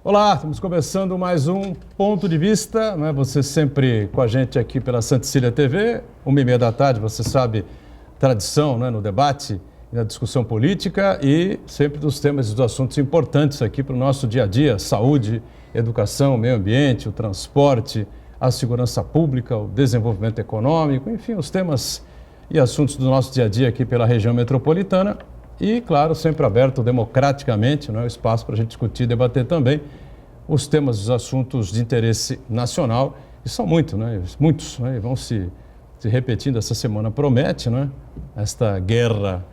Olá, estamos começando mais um Ponto de Vista, né? Você sempre com a gente aqui pela Santa Cecília TV, 1h30 da tarde, você sabe, tradição, né? No debate e na discussão política e sempre dos temas e dos assuntos importantes aqui para o nosso dia a dia, saúde, educação, meio ambiente, o transporte, a segurança pública, o desenvolvimento econômico, enfim, os temas e assuntos do nosso dia a dia aqui pela região metropolitana. E, claro, sempre aberto democraticamente, né, o espaço para a gente discutir e debater também os temas, os assuntos de interesse nacional. E são muitos, né, e vão se repetindo. Essa semana promete, né, esta guerra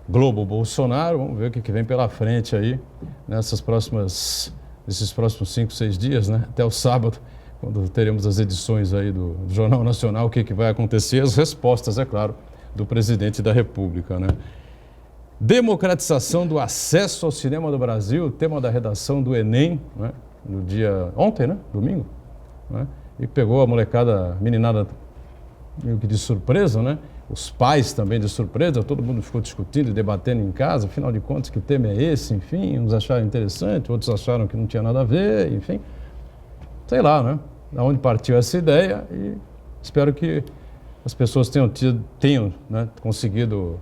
Globo-Bolsonaro. Vamos ver o que vem pela frente aí nesses próximos 5, 6 dias, né, até o sábado, quando teremos as edições aí do Jornal Nacional, o que vai acontecer, as respostas, é claro, do presidente da República, né. Democratização do acesso ao cinema do Brasil, tema da redação do Enem, né? No dia ontem, né? Domingo, né? E pegou a molecada, a meninada meio que de surpresa, né? Os pais também de surpresa, todo mundo ficou discutindo e debatendo em casa, afinal de contas, que tema é esse? Enfim, uns acharam interessante, outros acharam que não tinha nada a ver, enfim. Sei lá, né? Da onde partiu essa ideia e espero que as pessoas tenham né, conseguido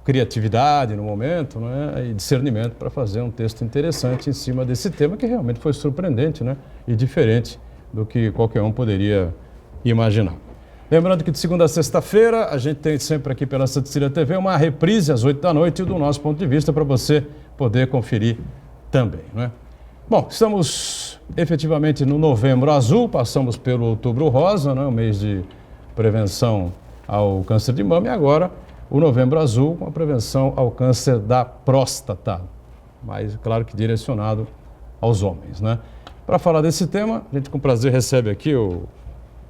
criatividade no momento, né, e discernimento para fazer um texto interessante em cima desse tema que realmente foi surpreendente, né, e diferente do que qualquer um poderia imaginar. Lembrando que de segunda a sexta-feira a gente tem sempre aqui pela Santa Cecília TV uma reprise às 8 da noite do nosso ponto de vista para você poder conferir também, né? Bom, estamos efetivamente no Novembro Azul, passamos pelo Outubro Rosa, né, o mês de prevenção ao câncer de mama e agora o Novembro Azul com a prevenção ao câncer da próstata, mas claro que direcionado aos homens, né? Para falar desse tema, a gente com prazer recebe aqui o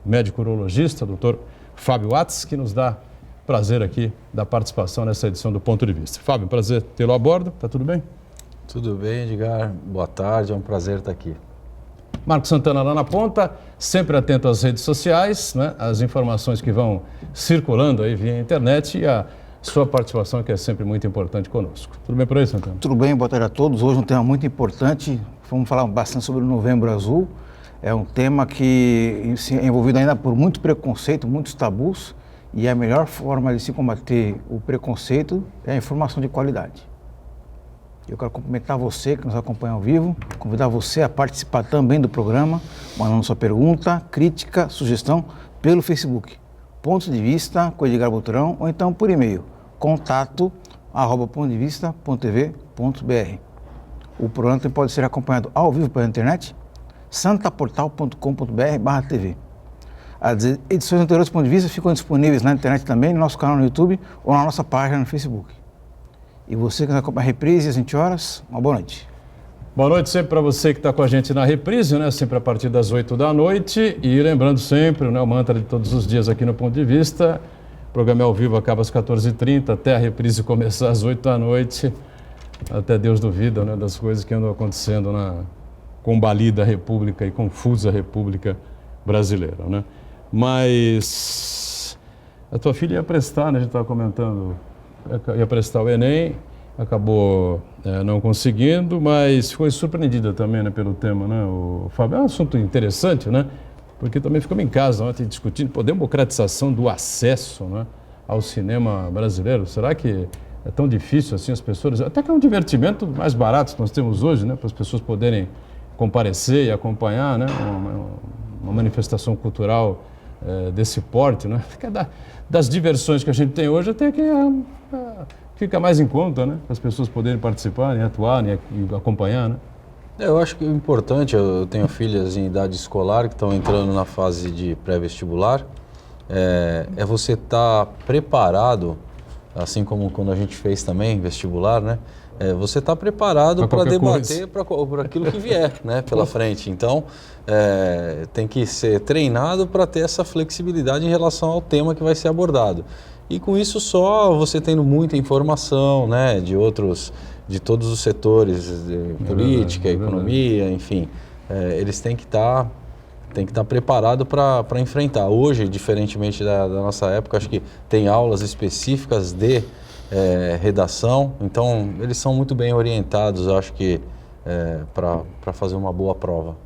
médico urologista, doutor Fábio Watts, que nos dá prazer aqui da participação nessa edição do Ponto de Vista. Fábio, prazer tê-lo a bordo, tá tudo bem? Tudo bem, Edgar, boa tarde, é um prazer estar aqui. Marco Santana lá na ponta, sempre atento às redes sociais, né? As informações que vão circulando aí via internet e a sua participação que é sempre muito importante conosco. Tudo bem por aí, Santana? Tudo bem, boa tarde a todos. Hoje um tema muito importante, vamos falar bastante sobre o Novembro Azul. É um tema que é envolvido ainda por muito preconceito, muitos tabus, e a melhor forma de se combater o preconceito é a informação de qualidade. Eu quero cumprimentar você que nos acompanha ao vivo, convidar você a participar também do programa, mandando sua pergunta, crítica, sugestão pelo Facebook. Pontos de Vista com Edgar Boturão ou então por e-mail, contato@pontodevista.tv.br. O programa pode ser acompanhado ao vivo pela internet, santaportal.com.br/tv. As edições anteriores do Ponto de Vista ficam disponíveis na internet também, no nosso canal no YouTube ou na nossa página no Facebook. E você que nos acompanha a reprise às 20 horas, uma boa noite. Boa noite sempre para você que está com a gente na reprise, né? Sempre a partir das 8 da noite. E lembrando sempre, né, o mantra de todos os dias aqui no Ponto de Vista, o programa é ao vivo, acaba às 14h30, até a reprise começar às 8 da noite. Até Deus duvida, né, das coisas que andam acontecendo na combalida República e confusa República Brasileira, né? Mas a tua filha ia prestar, né? A gente estava comentando, ia prestar o Enem, acabou não conseguindo, mas foi surpreendida também, né, pelo tema, né, o Fábio? É um assunto interessante, né? Porque também ficamos em casa ontem discutindo democratização do acesso, né, ao cinema brasileiro. Será que é tão difícil assim as pessoas? Até que é um divertimento mais barato que nós temos hoje, né, para as pessoas poderem comparecer e acompanhar, né, uma manifestação cultural desse porte, né? Das diversões que a gente tem hoje, até que fica mais em conta, né? Para as pessoas poderem participar, atuar e acompanhar, né? Eu acho que o importante, eu tenho filhas em idade escolar que estão entrando na fase de pré-vestibular, é você estar preparado, assim como quando a gente fez também vestibular, né? Você está preparado para debater para aquilo que vier, né, pela frente. Então, tem que ser treinado para ter essa flexibilidade em relação ao tema que vai ser abordado. E com isso só você tendo muita informação, né, de todos os setores, de política, economia, enfim, eles têm que estar preparado para enfrentar. Hoje, diferentemente da nossa época, acho que tem aulas específicas de redação, então eles são muito bem orientados, acho que para fazer uma boa prova.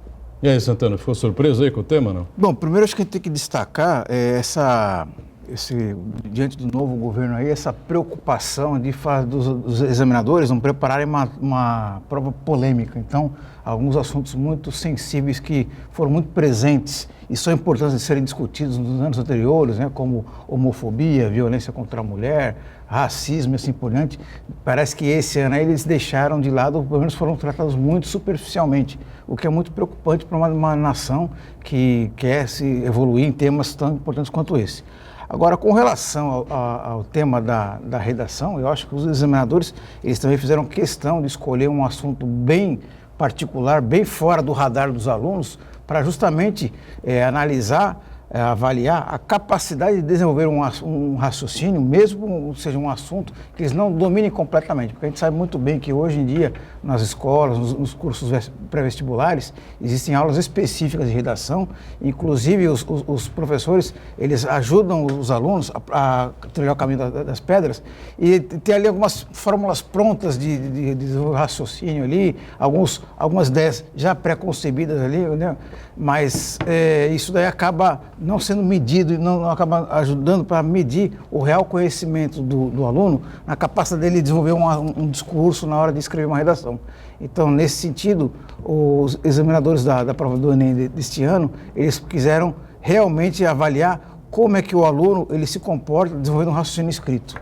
E aí, Santana, ficou surpreso aí com o tema, não? Bom, primeiro acho que a gente tem que destacar diante do novo governo aí, essa preocupação dos examinadores não prepararem uma prova polêmica. Então, alguns assuntos muito sensíveis que foram muito presentes e são importantes de serem discutidos nos anos anteriores, né, como homofobia, violência contra a mulher, racismo e assim por diante. Parece que esse ano aí eles deixaram de lado, ou pelo menos foram tratados muito superficialmente, o que é muito preocupante para uma nação que quer se evoluir em temas tão importantes quanto esse. Agora, com relação ao tema da redação, eu acho que os examinadores, eles também fizeram questão de escolher um assunto bem particular, bem fora do radar dos alunos, para justamente analisar, avaliar a capacidade de desenvolver um raciocínio, mesmo seja um assunto que eles não dominem completamente, porque a gente sabe muito bem que hoje em dia, nas escolas, nos cursos pré-vestibulares, existem aulas específicas de redação, inclusive os professores, eles ajudam os alunos a trilhar o caminho das pedras e ter ali algumas fórmulas prontas de raciocínio ali, algumas ideias já pré-concebidas ali, né? Mas isso daí acaba não sendo medido e não acaba ajudando para medir o real conhecimento do aluno na capacidade dele desenvolver um discurso na hora de escrever uma redação. Então, nesse sentido, os examinadores da prova do Enem deste ano, eles quiseram realmente avaliar como é que o aluno ele se comporta desenvolvendo um raciocínio escrito.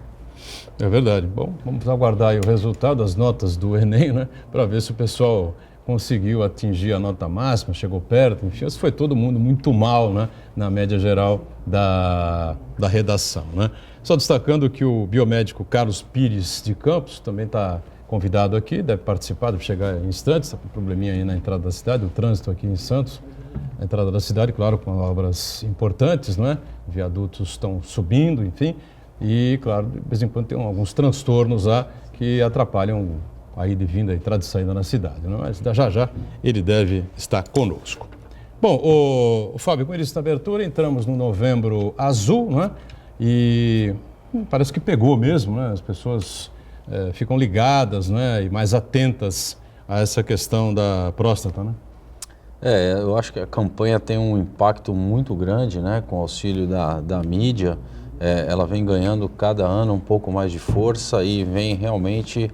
É verdade. Bom, vamos aguardar aí o resultado das notas do Enem, né, para ver se o pessoal conseguiu atingir a nota máxima, chegou perto, enfim, isso foi todo mundo muito mal, né, na média geral da redação, né. Só destacando que o biomédico Carlos Pires de Campos também está convidado aqui, deve participar, deve chegar em instantes, está com um probleminha aí na entrada da cidade, o trânsito aqui em Santos, a entrada da cidade, claro, com obras importantes, não é? Viadutos estão subindo, enfim, e, claro, de vez em quando tem alguns transtornos lá que atrapalham a ida e vinda, a entrada e saída na cidade, não? Mas já ele deve estar conosco. Bom, o Fábio, com isso na abertura, entramos no Novembro Azul, não é? E parece que pegou mesmo, né? As pessoas ficam ligadas, né? E mais atentas a essa questão da próstata, né? Eu acho que a campanha tem um impacto muito grande, né? Com o auxílio da mídia, ela vem ganhando cada ano um pouco mais de força e vem realmente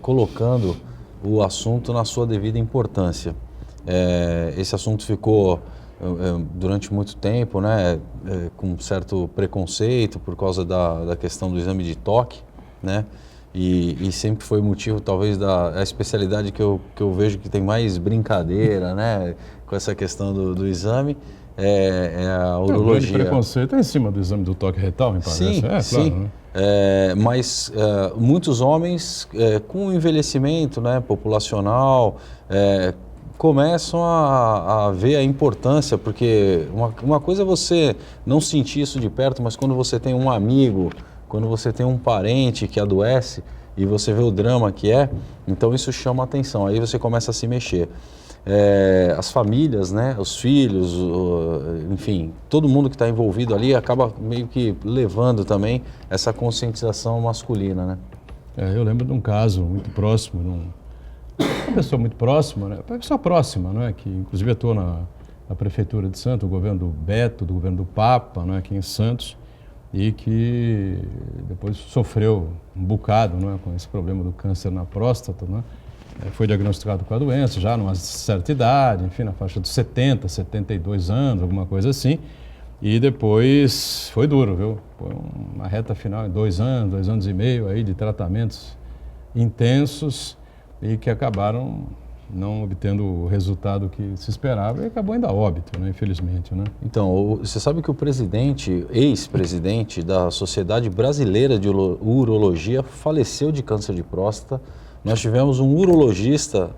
colocando o assunto na sua devida importância. Esse assunto ficou durante muito tempo, né, com certo preconceito por causa da questão do exame de toque, né, e sempre foi motivo talvez da especialidade que eu vejo que tem mais brincadeira, né, com essa questão do exame. A urologia. O preconceito é em cima do exame do toque retal, me parece. Sim. Claro, né? Mas muitos homens, com o envelhecimento, né, populacional, começam a ver a importância, porque uma coisa é você não sentir isso de perto, mas quando você tem um amigo, quando você tem um parente que adoece e você vê o drama que então isso chama a atenção, aí você começa a se mexer. As famílias, né, os filhos, enfim, todo mundo que está envolvido ali acaba meio que levando também essa conscientização masculina, né? Eu lembro de um caso muito próximo, uma pessoa muito próxima, né, uma pessoa próxima, né, que inclusive atuou na prefeitura de Santos, o governo do Beto, do governo do Papa, né, aqui em Santos, e que depois sofreu um bocado, né, com esse problema do câncer na próstata, né? Foi diagnosticado com a doença já numa certa idade, enfim, na faixa dos 70, 72 anos, alguma coisa assim. E depois foi duro, viu? Foi uma reta final em 2 anos e meio aí de tratamentos intensos e que acabaram não obtendo o resultado que se esperava e acabou ainda a óbito, né? Infelizmente, né? Então, você sabe que o ex-presidente da Sociedade Brasileira de Urologia faleceu de câncer de próstata. Nós tivemos um urologista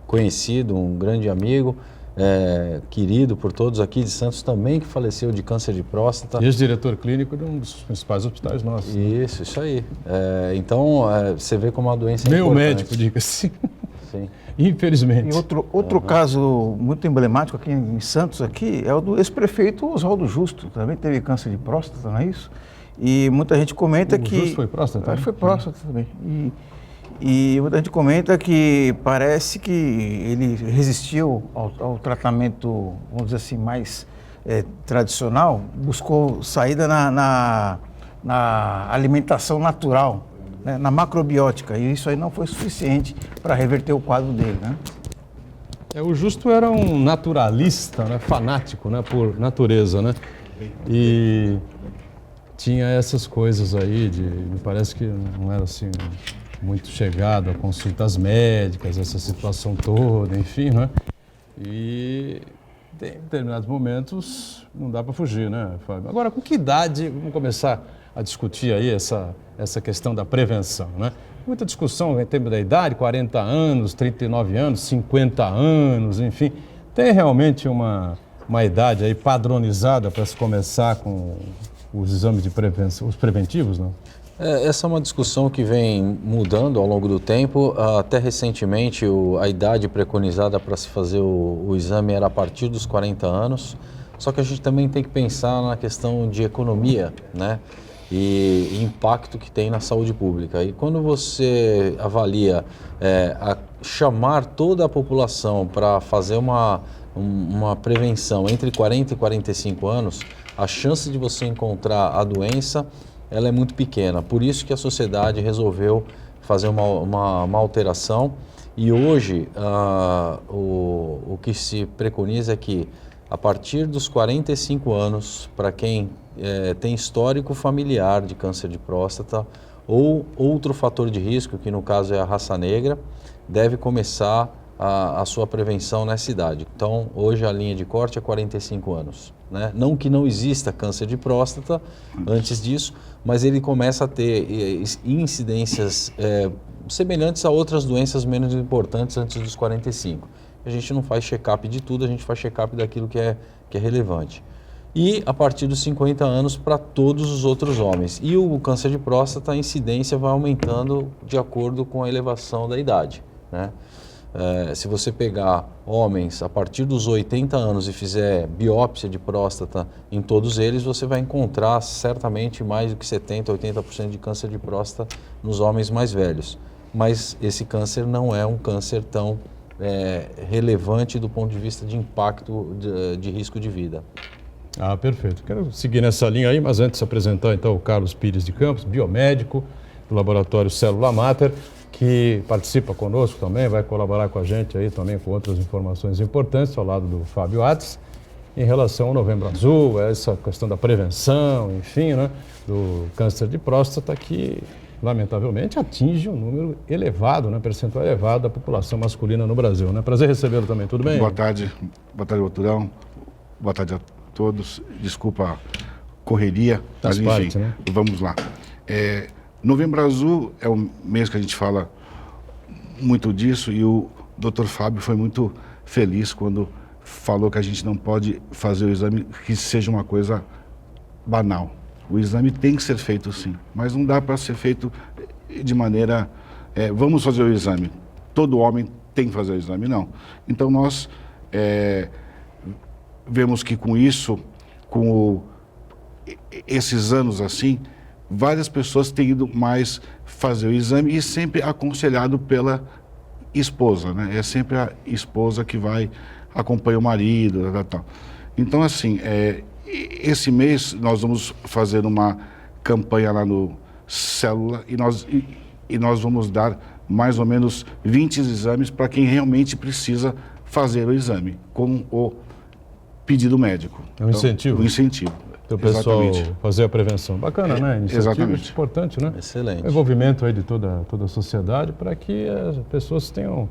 conhecido, um grande amigo, querido por todos aqui de Santos também, que faleceu de câncer de próstata. Ex-diretor clínico de um dos principais hospitais nossos. Isso aí. Então, você vê como a doença é Meio importante. médico, diga-se. Sim. Infelizmente. E outro caso muito emblemático aqui em Santos aqui, é o do ex-prefeito Oswaldo Justo, também teve câncer de próstata, não é isso? E muita gente comenta O que... Justo foi próstata? Foi próstata também. E a gente comenta que parece que ele resistiu ao tratamento, vamos dizer assim, mais tradicional, buscou saída na alimentação natural, né, na macrobiótica, e isso aí não foi suficiente para reverter o quadro dele, né? O Justo era um naturalista, né, fanático, né, por natureza, né? E tinha essas coisas aí me parece que não era assim muito chegado a consultas médicas, essa situação toda, enfim, né? E em determinados momentos não dá para fugir, né, Fábio? Agora, com que idade, vamos começar a discutir aí essa questão da prevenção, né? Muita discussão em termos da idade, 40 anos, 39 anos, 50 anos, enfim. Tem realmente uma idade aí padronizada para se começar com os exames de prevenção, os preventivos, não? Essa é uma discussão que vem mudando ao longo do tempo. Até recentemente, a idade preconizada para se fazer o exame era a partir dos 40 anos. Só que a gente também tem que pensar na questão de economia, né? E impacto que tem na saúde pública. E quando você avalia chamar toda a população para fazer uma prevenção entre 40 e 45 anos, a chance de você encontrar a doença ela é muito pequena. Por isso que a sociedade resolveu fazer uma alteração. E hoje o que se preconiza é que a partir dos 45 anos, para quem tem histórico familiar de câncer de próstata ou outro fator de risco, que no caso é a raça negra, deve começar a sua prevenção nessa idade. Então, hoje a linha de corte é 45 anos. Né? Não que não exista câncer de próstata antes disso, mas ele começa a ter incidências semelhantes a outras doenças menos importantes antes dos 45. A gente não faz check-up de tudo, a gente faz check-up daquilo que é relevante. E a partir dos 50 anos para todos os outros homens. E o câncer de próstata, a incidência vai aumentando de acordo com a elevação da idade, né? Se você pegar homens a partir dos 80 anos e fizer biópsia de próstata em todos eles, você vai encontrar certamente mais do que 70%, 80% de câncer de próstata nos homens mais velhos. Mas esse câncer não é um câncer tão relevante do ponto de vista de impacto de risco de vida. Perfeito. Quero seguir nessa linha aí, mas antes apresentar então o Carlos Pires de Campos, biomédico do Laboratório Célula Mater, que participa conosco também, vai colaborar com a gente aí também com outras informações importantes, ao lado do Fábio Ates, em relação ao Novembro Azul, essa questão da prevenção, enfim, né, do câncer de próstata, que lamentavelmente atinge um número elevado, né, percentual elevado da população masculina no Brasil, né? Prazer recebê-lo também, tudo bem? Boa tarde, doutorão, boa tarde a todos, desculpa a correria, mas enfim, parte, né? Vamos lá. Novembro Azul é um mês que a gente fala muito disso e o Dr. Fábio foi muito feliz quando falou que a gente não pode fazer o exame que seja uma coisa banal. O exame tem que ser feito sim, mas não dá para ser feito de maneira... vamos fazer o exame, todo homem tem que fazer o exame, não. Então nós vemos que com isso, esses anos assim, várias pessoas têm ido mais fazer o exame e sempre aconselhado pela esposa, né? É sempre a esposa que vai acompanhar o marido, tal. Então, assim, esse mês nós vamos fazer uma campanha lá no Célula e nós vamos dar mais ou menos 20 exames para quem realmente precisa fazer o exame, com o pedido médico. É um incentivo? Um incentivo. O pessoal fazer a prevenção. Bacana, né? Iniciativa exatamente. Importante, né? Excelente. O envolvimento aí de toda a sociedade para que as pessoas tenham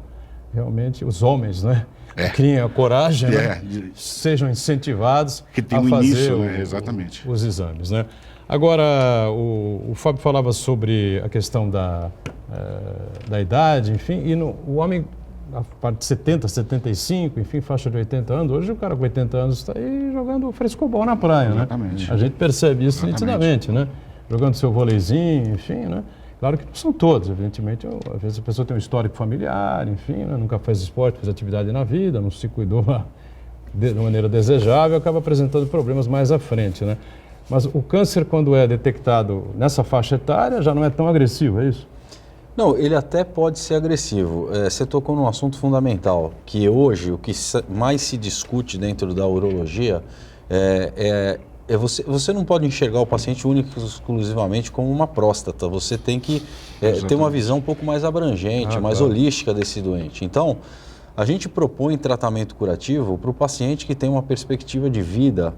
realmente, os homens, né? Criem a coragem, né? Sejam incentivados a fazer exatamente. Os exames, né? Agora, o Fábio falava sobre a questão da idade, enfim, e o homem... a parte de 70, 75, enfim, faixa de 80 anos. Hoje o cara com 80 anos está aí jogando frescobol na praia, exatamente. Né? A gente percebe isso nitidamente, né? Jogando seu vôleizinho, enfim, né? Claro que não são todos, evidentemente. Às vezes a pessoa tem um histórico familiar, enfim, né? Nunca fez esporte, fez atividade na vida, não se cuidou de maneira desejável, acaba apresentando problemas mais à frente, né? Mas o câncer, quando é detectado nessa faixa etária, já não é tão agressivo, é isso? Não, ele até pode ser agressivo. Você tocou num assunto fundamental, que hoje o que mais se discute dentro da urologia você não pode enxergar o paciente único e exclusivamente como uma próstata. Você tem que ter uma visão um pouco mais abrangente, mais holística desse doente. Então, a gente propõe tratamento curativo para o paciente que tem uma perspectiva de vida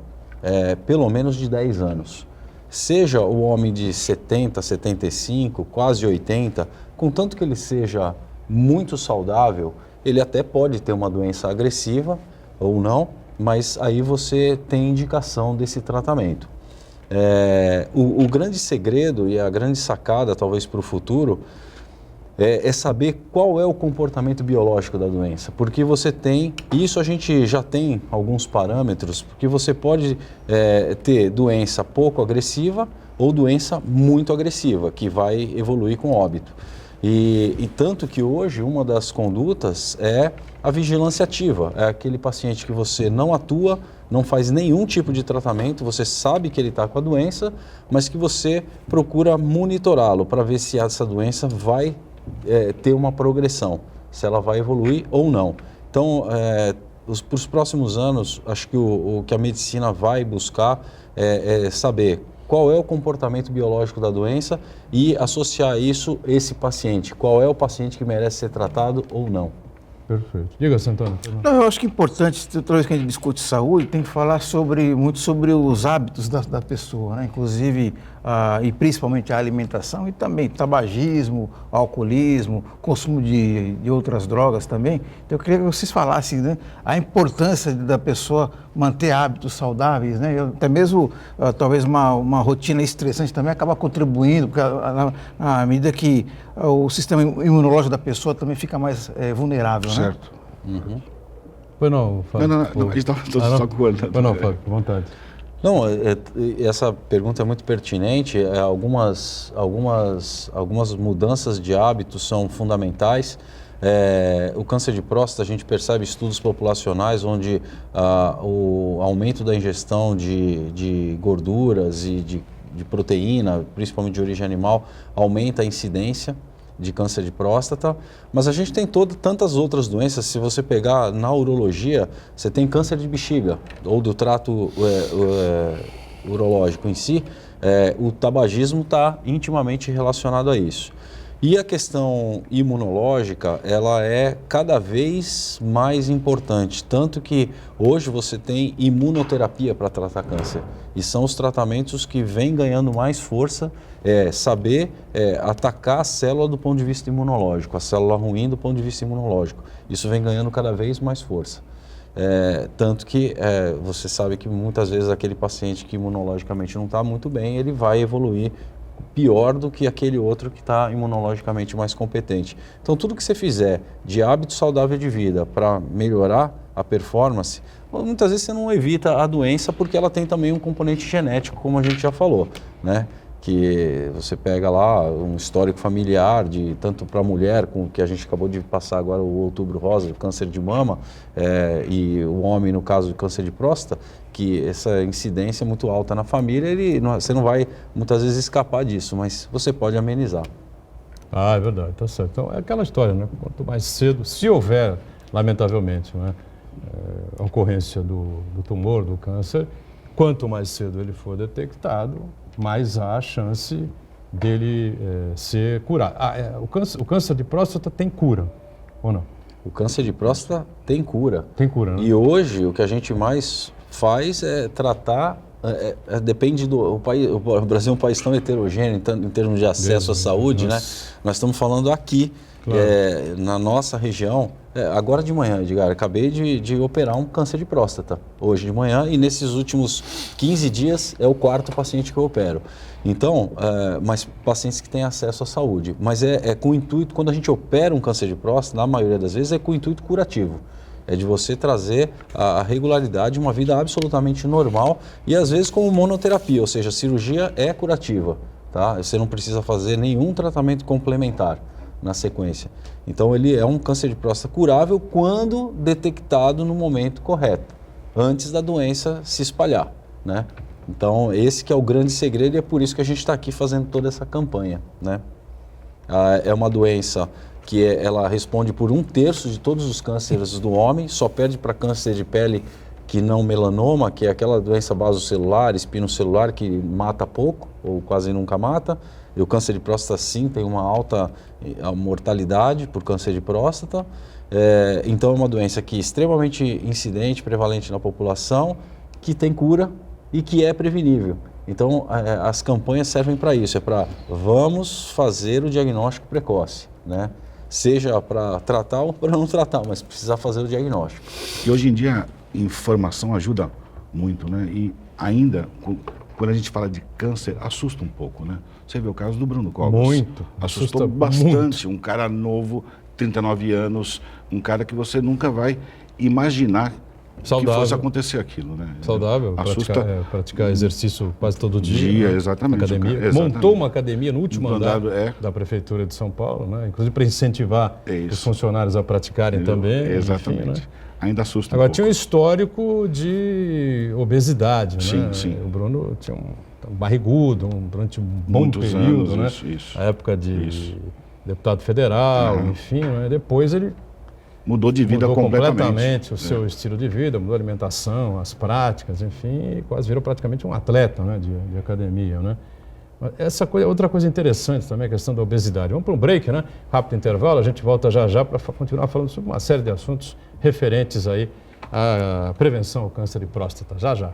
pelo menos de 10 anos. Seja o homem de 70, 75, quase 80, contanto que ele seja muito saudável, ele até pode ter uma doença agressiva ou não, mas aí você tem indicação desse tratamento. O grande segredo e a grande sacada, talvez para o futuro, é saber qual é o comportamento biológico da doença, porque você tem, isso a gente já tem alguns parâmetros, porque você pode ter doença pouco agressiva ou doença muito agressiva, que vai evoluir com óbito. E tanto que hoje uma das condutas é a vigilância ativa, é aquele paciente que você não atua, não faz nenhum tipo de tratamento, você sabe que ele está com a doença, mas que você procura monitorá-lo para ver se essa doença vai ter uma progressão, se ela vai evoluir ou não. Então, para os próximos anos, acho que o que a medicina vai buscar é saber qual é o comportamento biológico da doença e associar isso a esse paciente. Qual é o paciente que merece ser tratado ou não. Perfeito. Diga, Santana. Não, eu acho que é importante, toda vez que a gente discute saúde, tem que falar muito sobre os hábitos da pessoa, né? Inclusive, e principalmente a alimentação e também tabagismo, alcoolismo, consumo de outras drogas também. Então, eu queria que vocês falassem, né, a importância da pessoa manter hábitos saudáveis, né? Até mesmo, talvez, uma rotina estressante também acaba contribuindo, porque à medida que o sistema imunológico da pessoa também fica mais vulnerável, certo. Né? Uhum. Pois não, Fábio. Não, a gente estava só concordando. Pois não, Fábio, com vontade. Não, essa pergunta é muito pertinente. Algumas mudanças de hábitos são fundamentais. O câncer de próstata, a gente percebe estudos populacionais onde o aumento da ingestão de gorduras e de proteína, principalmente de origem animal, aumenta a incidência de câncer de próstata, mas a gente tem tantas outras doenças. Se você pegar na urologia, você tem câncer de bexiga ou do trato urológico em si, o tabagismo está intimamente relacionado a isso. E a questão imunológica, ela é cada vez mais importante, tanto que hoje você tem imunoterapia para tratar câncer. E são os tratamentos que vêm ganhando mais força, saber atacar a célula do ponto de vista imunológico, a célula ruim do ponto de vista imunológico. Isso vem ganhando cada vez mais força. Tanto que você sabe que muitas vezes aquele paciente que imunologicamente não está muito bem, ele vai evoluir pior do que aquele outro que está imunologicamente mais competente. Então, tudo que você fizer de hábito saudável de vida para melhorar a performance, muitas vezes você não evita a doença porque ela tem também um componente genético, como a gente já falou, né? Que você pega lá um histórico familiar, tanto para a mulher, com que a gente acabou de passar agora o Outubro Rosa, o câncer de mama, e o homem, no caso do câncer de próstata, que essa incidência é muito alta na família, você não vai muitas vezes escapar disso, mas você pode amenizar. É verdade, tá certo. Então, é aquela história, né? Quanto mais cedo, se houver, lamentavelmente, né, a ocorrência do tumor, do câncer, quanto mais cedo ele for detectado, mais há a chance dele ser curado. O câncer de próstata tem cura, ou não? O câncer de próstata tem cura. Tem cura, né? E hoje o que a gente mais faz é tratar, depende do país. O Brasil é um país tão heterogêneo em termos de acesso à saúde, né? Nós estamos falando aqui, claro, na nossa região. Agora de manhã, Edgar, acabei de operar um câncer de próstata, hoje de manhã, e nesses últimos 15 dias é o 4º paciente que eu opero. Então, mas pacientes que têm acesso à saúde. Mas com o intuito, quando a gente opera um câncer de próstata, na maioria das vezes é com o intuito curativo. É de você trazer a regularidade, uma vida absolutamente normal e às vezes como monoterapia, ou seja, a cirurgia é curativa, tá? Você não precisa fazer nenhum tratamento complementar na sequência. Então ele é um câncer de próstata curável quando detectado no momento correto, antes da doença se espalhar, né? Então esse que é o grande segredo e é por isso que a gente está aqui fazendo toda essa campanha, né? É uma doença que ela responde por 1/3 de todos os cânceres do homem, só perde para câncer de pele que não melanoma, que é aquela doença basocelular, espinocelular, que mata pouco ou quase nunca mata. E o câncer de próstata, sim, tem uma alta mortalidade por câncer de próstata. Então é uma doença que é extremamente incidente, prevalente na população, que tem cura e que é prevenível. Então as campanhas servem para isso, vamos fazer o diagnóstico precoce, né? Seja para tratar ou para não tratar, mas precisa fazer o diagnóstico. E hoje em dia informação ajuda muito, né? E ainda, quando a gente fala de câncer, assusta um pouco, né? Você vê o caso do Bruno Covas. Muito. Assustou bastante. Um cara novo, 39 anos, um cara que você nunca vai imaginar saudável, que fosse acontecer aquilo, né? Saudável, assusta, praticar exercício quase todo dia. Né? Exatamente. Academia. Exatamente. Montou uma academia no último andar da Prefeitura de São Paulo, né? Inclusive para incentivar os funcionários a praticarem também. Exatamente. Enfim, né? Ainda assusta Agora, um pouco. tinha um histórico de obesidade, sim, né? Sim. O Bruno tinha um barrigudo durante um bom Muitos período, anos, né? Isso. A época de deputado federal, enfim, né? Depois ele mudou de vida completamente o seu estilo de vida, mudou a alimentação, as práticas, enfim, e quase virou praticamente um atleta, né? de academia, né? Outra coisa interessante também, a questão da obesidade. Vamos para um break, né? Rápido intervalo, a gente volta já para continuar falando sobre uma série de assuntos referentes aí à prevenção ao câncer de próstata. Já.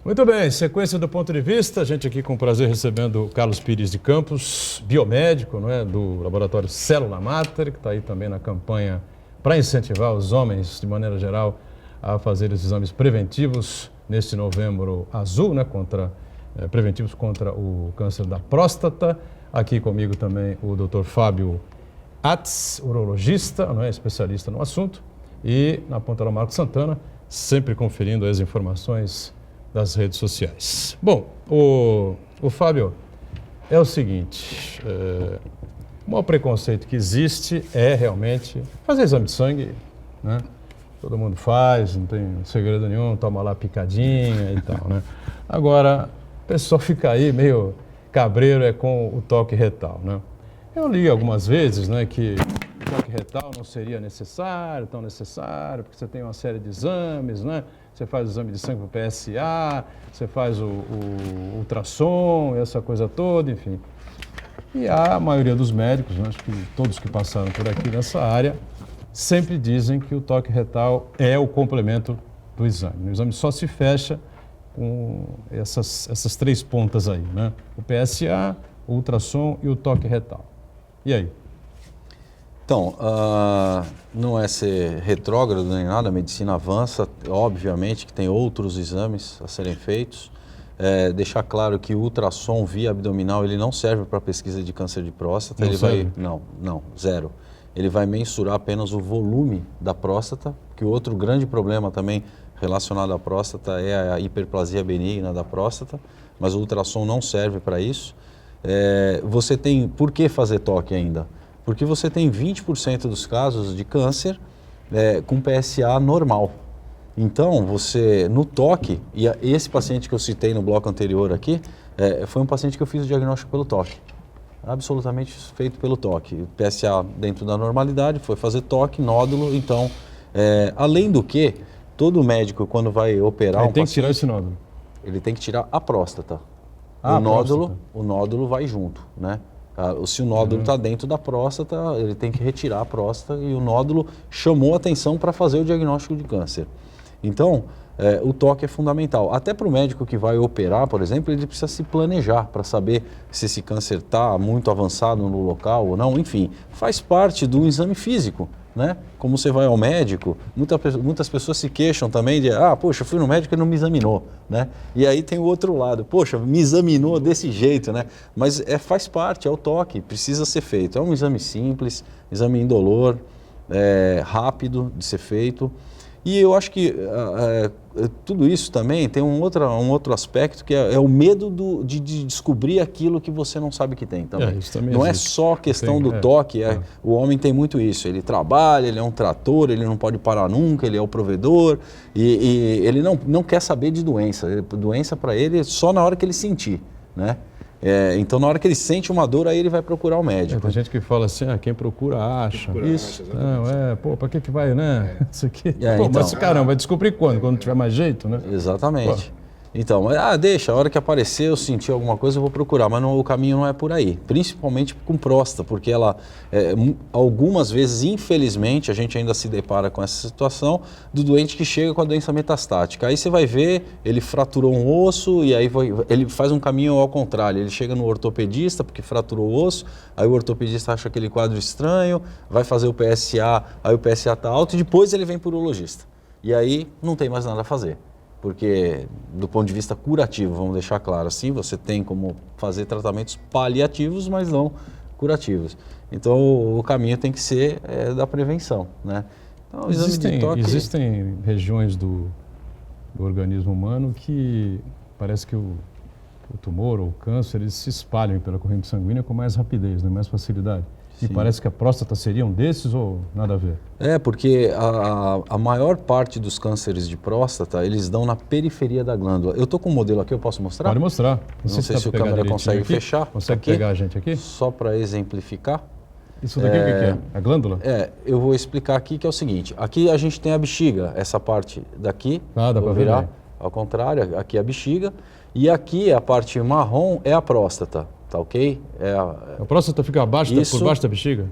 Muito bem, sequência do ponto de vista, a gente aqui com prazer recebendo o Carlos Pires de Campos, biomédico, não é, do laboratório Célula Mater, que está aí também na campanha para incentivar os homens, de maneira geral, a fazer os exames preventivos neste novembro azul, né, preventivos contra o câncer da próstata. Aqui comigo também o Dr. Fábio Atz, urologista, não é, especialista no assunto, e na ponta do Marcos Santana, sempre conferindo as informações das redes sociais. Bom, o Fábio, é o seguinte, o maior preconceito que existe é realmente fazer exame de sangue, né? Todo mundo faz, não tem segredo nenhum, toma lá picadinha e tal, né? Agora, o pessoal fica aí meio cabreiro com o toque retal, né? Eu li algumas vezes, né, que o toque retal não seria tão necessário, porque você tem uma série de exames, né? Você faz o exame de sangue para o PSA, você faz o ultrassom, essa coisa toda, enfim. E a maioria dos médicos, né, acho que todos que passaram por aqui nessa área, sempre dizem que o toque retal é o complemento do exame. O exame só se fecha com essas três pontas aí, né? O PSA, o ultrassom e o toque retal. E aí? Então, não é ser retrógrado nem nada, a medicina avança, obviamente que tem outros exames a serem feitos. Deixar claro que o ultrassom via abdominal ele não serve para pesquisa de câncer de próstata. Não, zero. Ele vai mensurar apenas o volume da próstata, que o outro grande problema também relacionado à próstata é a hiperplasia benigna da próstata, mas o ultrassom não serve para isso. Você tem, por que fazer toque ainda? Porque você tem 20% dos casos de câncer com PSA normal. Então, você, no toque, e esse paciente que eu citei no bloco anterior aqui, foi um paciente que eu fiz o diagnóstico pelo toque. Absolutamente feito pelo toque. PSA dentro da normalidade, foi fazer toque, nódulo, então, além do que, todo médico, quando vai operar Ele tem que tirar esse nódulo. Ele tem que tirar a próstata. Próstata. O nódulo vai junto, né? Se o nódulo está dentro da próstata, ele tem que retirar a próstata e o nódulo chamou a atenção para fazer o diagnóstico de câncer. Então, o toque é fundamental. Até para o médico que vai operar, por exemplo, ele precisa se planejar para saber se esse câncer está muito avançado no local ou não. Enfim, faz parte do exame físico, né? Como você vai ao médico, muitas pessoas se queixam também de, poxa, fui no médico e não me examinou, né? E aí tem o outro lado, poxa, me examinou desse jeito, né? Mas faz parte, é o toque, precisa ser feito. É um exame simples, exame indolor, rápido de ser feito. E eu acho que tudo isso também tem um outro aspecto que é o medo de descobrir aquilo que você não sabe que tem também. Isso também não existe. É só questão do toque, o homem tem muito isso, ele trabalha, ele é um trator, ele não pode parar nunca, ele é o provedor e ele não quer saber de doença. Doença para ele é só na hora que ele sentir, né? Então, na hora que ele sente uma dor, aí ele vai procurar o médico. Tem gente que fala assim, quem procura acha. Isso. Não, pra que vai, né? Isso aqui. Então, mas caramba, vai descobrir quando? Quando tiver mais jeito, né? Exatamente. Então, deixa, a hora que aparecer, eu sentir alguma coisa, eu vou procurar, mas o caminho não é por aí, principalmente com próstata, porque ela, algumas vezes, infelizmente, a gente ainda se depara com essa situação do doente que chega com a doença metastática. Aí você vai ver, ele fraturou um osso e aí ele faz um caminho ao contrário, ele chega no ortopedista porque fraturou o osso, aí o ortopedista acha aquele quadro estranho, vai fazer o PSA, aí o PSA está alto e depois ele vem para o urologista. E aí não tem mais nada a fazer. Porque, do ponto de vista curativo, vamos deixar claro assim, você tem como fazer tratamentos paliativos, mas não curativos. Então, o caminho tem que ser da prevenção, né? Então, o exame de toque... Existem regiões do organismo humano que parece que o tumor ou o câncer, eles se espalham pela corrente sanguínea com mais rapidez, né? Mais facilidade. E parece que a próstata seria um desses ou nada a ver? Porque a maior parte dos cânceres de próstata, eles dão na periferia da glândula. Eu estou com um modelo aqui, eu posso mostrar? Pode mostrar. Não sei se a câmera consegue fechar. Consegue pegar a gente aqui? Só para exemplificar. Isso daqui o que é? A glândula? Eu vou explicar aqui que é o seguinte. Aqui a gente tem a bexiga, essa parte daqui. Dá para virar ao contrário, aqui é a bexiga. E aqui a parte marrom é a próstata. Tá ok? A próstata fica por baixo da bexiga?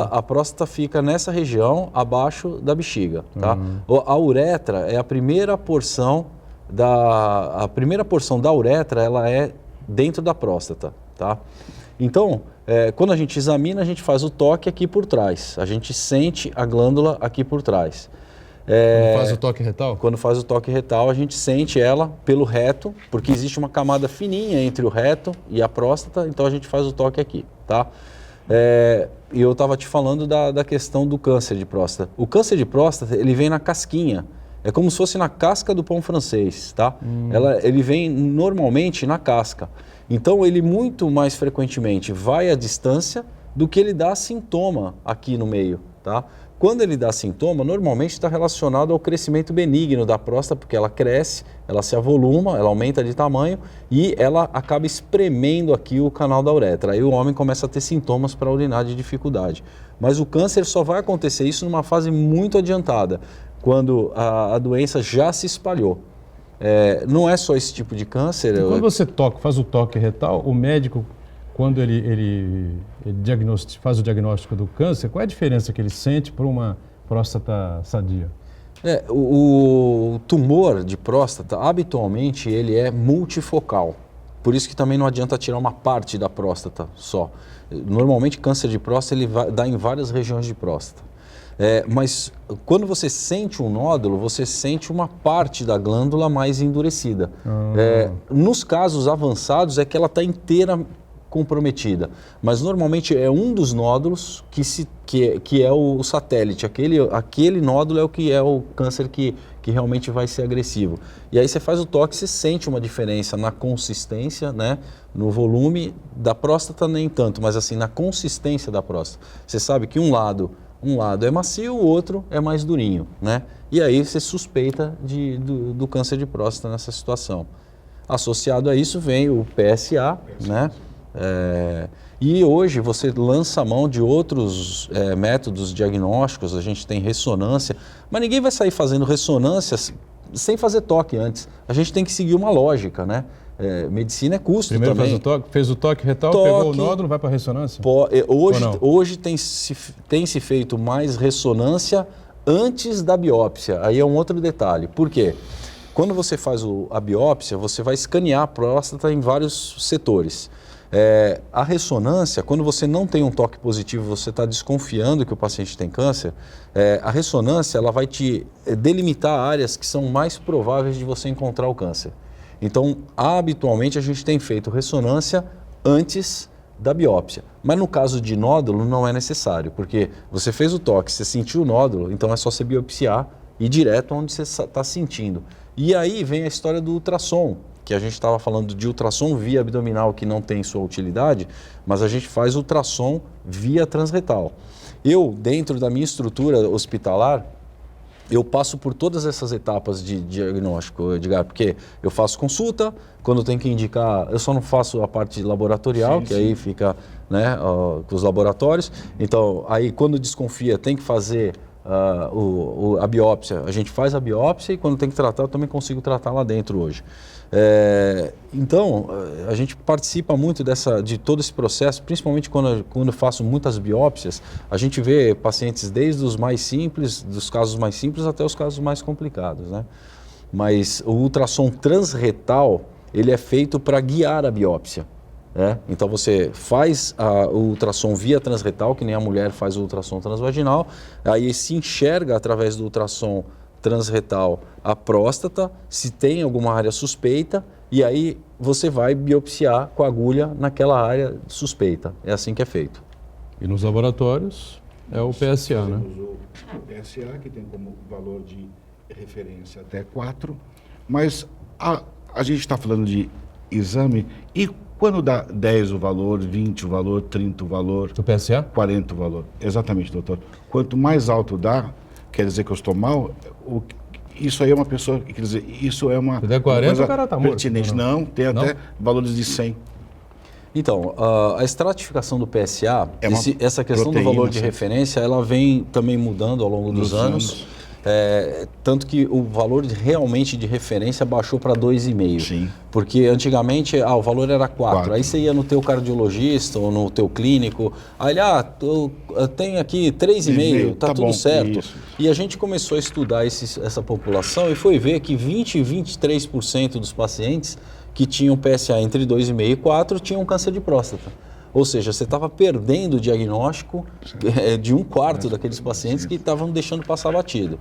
A próstata fica nessa região, abaixo da bexiga, tá? A uretra é a primeira porção da uretra, ela é dentro da próstata, tá? Então, quando a gente examina, a gente faz o toque aqui por trás, a gente sente a glândula aqui por trás. Quando faz o toque retal? Quando faz o toque retal, a gente sente ela pelo reto, porque existe uma camada fininha entre o reto e a próstata, então a gente faz o toque aqui, tá? E eu estava te falando da questão do câncer de próstata. O câncer de próstata, ele vem na casquinha, é como se fosse na casca do pão francês, tá? Ele vem normalmente na casca, então ele muito mais frequentemente vai à distância do que ele dá sintoma aqui no meio, tá? Quando ele dá sintoma, normalmente está relacionado ao crescimento benigno da próstata, porque ela cresce, ela se avoluma, ela aumenta de tamanho e ela acaba espremendo aqui o canal da uretra. Aí o homem começa a ter sintomas para urinar de dificuldade. Mas o câncer só vai acontecer isso numa fase muito adiantada, quando a doença já se espalhou. Não é só esse tipo de câncer. Quando você faz o toque retal, o médico, quando ele faz o diagnóstico do câncer, qual é a diferença que ele sente para uma próstata sadia? O tumor de próstata, habitualmente, ele é multifocal. Por isso que também não adianta tirar uma parte da próstata só. Normalmente, câncer de próstata, ele dá em várias regiões de próstata. Mas quando você sente um nódulo, você sente uma parte da glândula mais endurecida. Nos casos avançados, é que ela está inteira comprometida, mas normalmente é um dos nódulos que é o satélite, aquele nódulo é o que é o câncer que realmente vai ser agressivo. E aí você faz o toque, você sente uma diferença na consistência, né? No volume da próstata nem tanto, mas assim na consistência da próstata. Você sabe que um lado é macio, o outro é mais durinho, né? E aí você suspeita do câncer de próstata nessa situação. Associado a isso vem o PSA, né? E hoje você lança a mão de outros métodos diagnósticos, a gente tem ressonância, mas ninguém vai sair fazendo ressonância sem fazer toque antes. A gente tem que seguir uma lógica, né? Medicina é custo Primeiro também. Fez o toque retal, pegou o nódulo, vai para a ressonância? Hoje tem se feito mais ressonância antes da biópsia, aí é um outro detalhe. Por quê? Quando você faz a biópsia, você vai escanear a próstata em vários setores. A ressonância, quando você não tem um toque positivo, você está desconfiando que o paciente tem câncer, a ressonância ela vai te delimitar áreas que são mais prováveis de você encontrar o câncer. Então, habitualmente a gente tem feito ressonância antes da biópsia. Mas no caso de nódulo não é necessário, porque você fez o toque, você sentiu o nódulo, então é só você biopsiar e ir direto onde você está sentindo. E aí vem a história do ultrassom, que a gente estava falando de ultrassom via abdominal que não tem sua utilidade, mas a gente faz ultrassom via transretal. Eu, dentro da minha estrutura hospitalar, eu passo por todas essas etapas de diagnóstico, Edgar, porque eu faço consulta, quando tem que indicar, eu só não faço a parte laboratorial, sim, que aí fica, né, com os laboratórios. Então, aí quando desconfia, tem que fazer a biópsia, a gente faz a biópsia e quando tem que tratar, eu também consigo tratar lá dentro hoje. Então, a gente participa muito de todo esse processo, principalmente quando eu faço muitas biópsias, a gente vê pacientes desde os mais simples, dos casos mais simples até os casos mais complicados, né? Mas o ultrassom transretal, ele é feito para guiar a biópsia. Então você faz o ultrassom via transretal, que nem a mulher faz o ultrassom transvaginal, aí se enxerga através do ultrassom transretal a próstata, se tem alguma área suspeita, e aí você vai biopsiar com a agulha naquela área suspeita. É assim que é feito. E nos laboratórios é o PSA, né? O PSA, que tem como valor de referência até 4, mas a gente está falando de exame e quando dá 10 o valor, 20 o valor, 30 o valor... Do PSA? 40 o valor. Exatamente, doutor. Quanto mais alto dá, quer dizer que eu estou mal, isso aí é uma pessoa... Quer dizer, isso é uma... Se der 40, o cara está morto. Pertinente. Não, tem até valores de 100. Então, a estratificação do PSA, essa questão proteína, do valor de referência, ela vem também mudando ao longo dos anos. Tanto que o valor realmente de referência baixou para 2,5. Sim. Porque antigamente o valor era 4. Aí você ia no teu cardiologista ou no teu clínico, aí eu tenho aqui 3,5, tá tudo bom, certo. Isso. E a gente começou a estudar essa população e foi ver que 20 e 23% dos pacientes que tinham PSA entre 2,5 e 4 tinham câncer de próstata. Ou seja, você estava perdendo o diagnóstico de 1/4 daqueles pacientes que estavam deixando passar batido.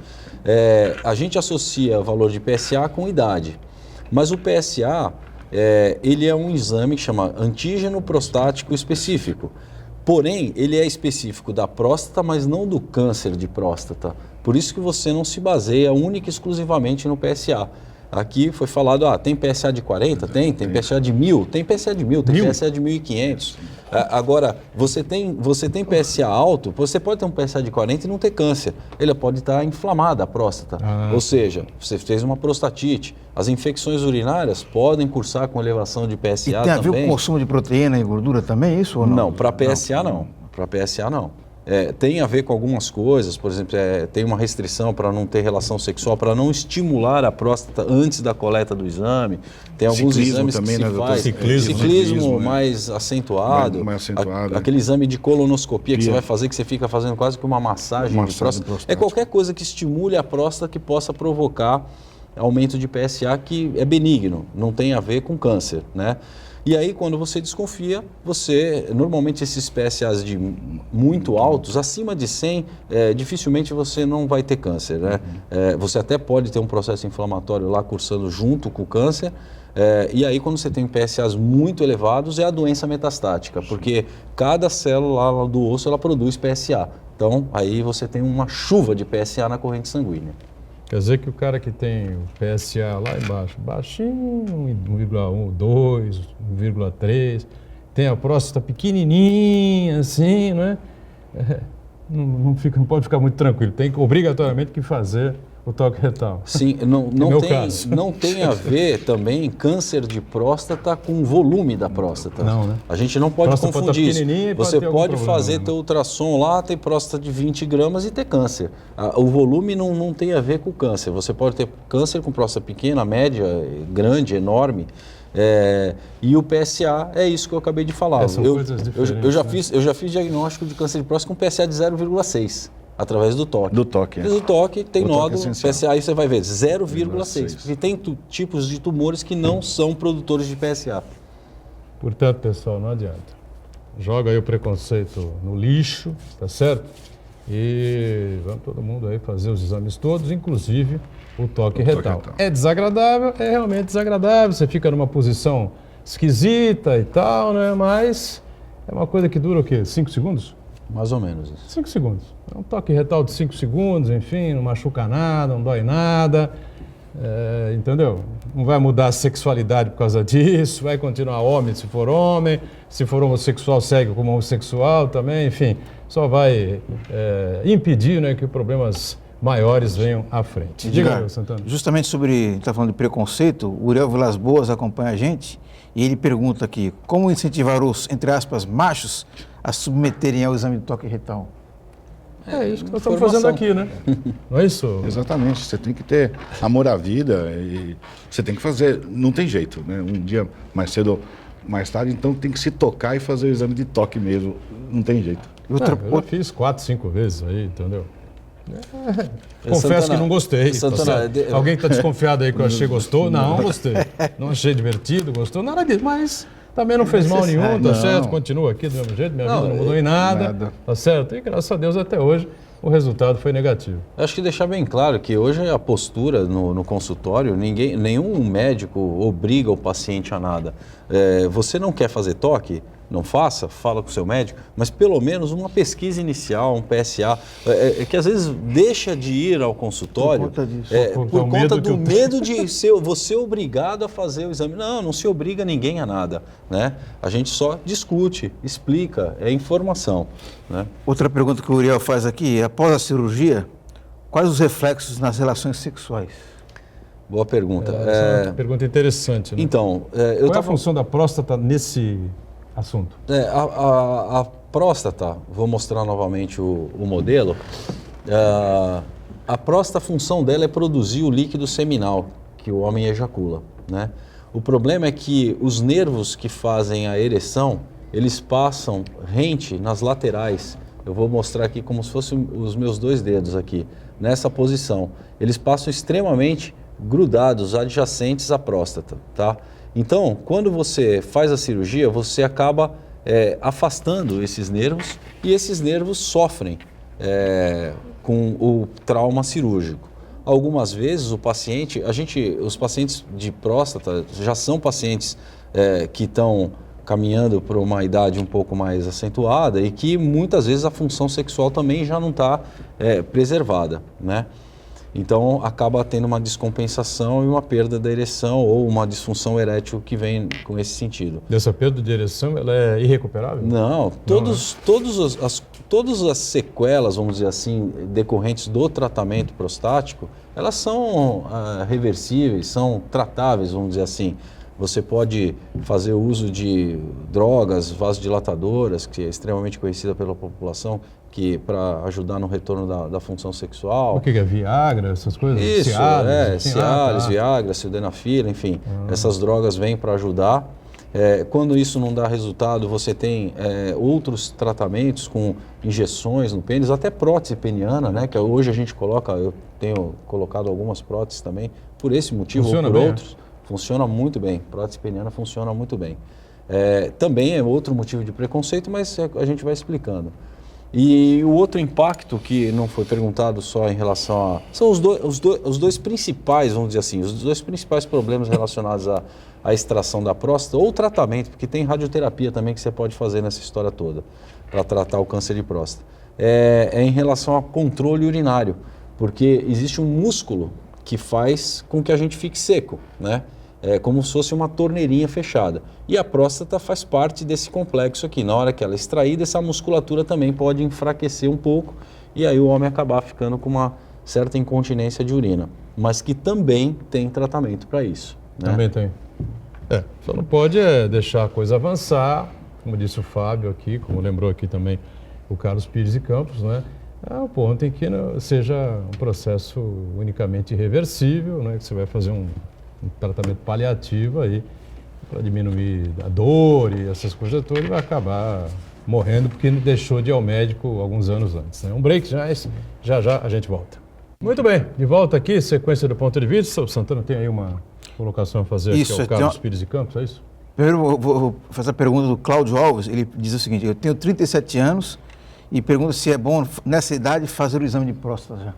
A gente associa o valor de PSA com idade, mas o PSA ele é um exame que chama antígeno prostático específico. Porém, ele é específico da próstata, mas não do câncer de próstata. Por isso que você não se baseia única e exclusivamente no PSA. Aqui foi falado, tem PSA de 40? Tem PSA de 1.000? Tem PSA de 1.000, tem PSA de 1.500. Agora, você tem PSA alto, você pode ter um PSA de 40 e não ter câncer. Ele pode estar inflamada a próstata. Ou seja, você fez uma prostatite. As infecções urinárias podem cursar com elevação de PSA também. E tem a ver com o consumo de proteína e gordura também, isso ou não? Não, para PSA não. Para PSA não. Tem a ver com algumas coisas, por exemplo, tem uma restrição para não ter relação sexual, para não estimular a próstata antes da coleta do exame. Tem alguns exames também, que se faz. Ciclismo mais acentuado. Mais acentuado. Aquele exame de colonoscopia que você vai fazer, que você fica fazendo quase que uma massagem de próstata. É qualquer coisa que estimule a próstata que possa provocar aumento de PSA, que é benigno, não tem a ver com câncer, né? E aí, quando você desconfia, normalmente esses PSAs de muito altos, acima de 100, dificilmente você não vai ter câncer, né? Você até pode ter um processo inflamatório lá cursando junto com o câncer, e aí quando você tem PSAs muito elevados é a doença metastática, porque cada célula lá do osso ela produz PSA. Então, aí você tem uma chuva de PSA na corrente sanguínea. Quer dizer que o cara que tem o PSA lá embaixo, baixinho, 1,1, 2, 1,3, tem a próstata pequenininha assim, né? Não pode ficar muito tranquilo, tem obrigatoriamente que fazer o toque retal. Sim, não tem a ver também câncer de próstata com o volume da próstata. Não, né? A gente não pode confundir isso. Você pode fazer teu ultrassom lá, ter próstata de 20 gramas e ter câncer. O volume não tem a ver com o câncer. Você pode ter câncer com próstata pequena, média, grande, enorme. E o PSA é isso que eu acabei de falar. Eu já fiz diagnóstico de câncer de próstata com PSA de 0,6. Através do toque. Do toque. Fiz o toque, tem nódulo, PSA, aí você vai ver 0,6. Porque tem tipos de tumores que não são produtores de PSA. Portanto, pessoal, não adianta. Joga aí o preconceito no lixo, tá certo? E vamos todo mundo aí fazer os exames todos, inclusive o toque retal. É desagradável, é realmente desagradável, você fica numa posição esquisita e tal, né? Mas é uma coisa que dura o quê? 5 segundos? Mais ou menos isso. 5 segundos. É um toque retal de 5 segundos, enfim, não machuca nada, não dói nada, entendeu? Não vai mudar a sexualidade por causa disso, vai continuar homem se for homem, se for homossexual segue como homossexual também, enfim, só vai impedir, né, que problemas maiores venham à frente. Diga, Santana. Justamente sobre, a gente está falando de preconceito, o Uriel Vilas Boas acompanha a gente e ele pergunta aqui, como incentivar os, entre aspas, machos a submeterem ao exame de toque retal? É isso que nós estamos fazendo aqui, né? Não é isso? Exatamente, você tem que ter amor à vida e você tem que fazer, não tem jeito, né? Um dia mais cedo ou mais tarde, então tem que se tocar e fazer o exame de toque mesmo, não tem jeito. Eu já fiz 4, 5 vezes aí, entendeu? Confesso Santana, que não gostei. Santana, alguém está desconfiado aí que eu achei gostou? Não gostei. Não achei divertido, gostou, nada disso, mas também não fez mal nenhum, tá certo? Continua aqui do mesmo jeito, minha vida não mudou em nada, tá certo? E graças a Deus até hoje o resultado foi negativo. Acho que deixar bem claro que hoje a postura no consultório, nenhum médico obriga o paciente a nada. Você não quer fazer toque? Não faça, fala com o seu médico, mas pelo menos uma pesquisa inicial, um PSA, que às vezes deixa de ir ao consultório por conta do medo de você obrigado a fazer o exame. Não se obriga ninguém a nada, né? A gente só discute, explica, é informação, né? Outra pergunta que o Uriel faz aqui, após a cirurgia, quais os reflexos nas relações sexuais? Boa pergunta. Essa é uma pergunta interessante, né? Então, qual é a função da próstata nesse assunto? A próstata, vou mostrar novamente o modelo. A próstata, a função dela é produzir o líquido seminal que o homem ejacula, né? O problema é que os nervos que fazem a ereção, eles passam rente nas laterais. Eu vou mostrar aqui como se fossem os meus 2 dedos aqui, nessa posição. Eles passam extremamente grudados, adjacentes à próstata, tá? Então, quando você faz a cirurgia, você acaba afastando esses nervos e esses nervos sofrem com o trauma cirúrgico. Algumas vezes o paciente, os pacientes de próstata já são pacientes que estão caminhando para uma idade um pouco mais acentuada e que muitas vezes a função sexual também já não está preservada, né? Então, acaba tendo uma descompensação e uma perda da ereção ou uma disfunção erétil que vem com esse sentido. Essa perda de ereção, ela é irrecuperável? Não, todas as sequelas, vamos dizer assim, decorrentes do tratamento prostático, elas são reversíveis, são tratáveis, vamos dizer assim. Você pode fazer uso de drogas vasodilatadoras, que é extremamente conhecida pela população, que para ajudar no retorno da função sexual. O que é Viagra, essas coisas? Isso, Cialis, Viagra, sildenafila, enfim. Essas drogas vêm para ajudar. Quando isso não dá resultado, você tem outros tratamentos com injeções no pênis, até prótese peniana, né? Que hoje a gente coloca, eu tenho colocado algumas próteses também, por esse motivo funciona ou por bem, outros. Funciona muito bem, prótese peniana funciona muito bem. Também é outro motivo de preconceito, mas a gente vai explicando. E o outro impacto que não foi perguntado só em relação a... São os dois principais, vamos dizer assim, os 2 principais problemas relacionados à extração da próstata ou tratamento, porque tem radioterapia também que você pode fazer nessa história toda para tratar o câncer de próstata. É em relação ao controle urinário, porque existe um músculo que faz com que a gente fique seco, né? É como se fosse uma torneirinha fechada. E a próstata faz parte desse complexo aqui. Na hora que ela é extraída, essa musculatura também pode enfraquecer um pouco e aí o homem acabar ficando com uma certa incontinência de urina. Mas que também tem tratamento para isso, né? Também tem. Só não pode deixar a coisa avançar, como disse o Fábio aqui, como lembrou aqui também o Carlos Pires de Campos, né? O ponto em que seja um processo unicamente irreversível, né? Que você vai fazer um tratamento paliativo aí para diminuir a dor e essas coisas todas, e vai acabar morrendo porque deixou de ir ao médico alguns anos antes, né? Um break, já a gente volta. Muito bem, de volta aqui, sequência do ponto de vista. O Santana tem aí uma colocação a fazer aqui ao Carlos Pires de Campos, é isso? Primeiro eu vou fazer a pergunta do Cláudio Alves. Ele diz o seguinte: eu tenho 37 anos e pergunta se é bom nessa idade fazer o exame de próstata já.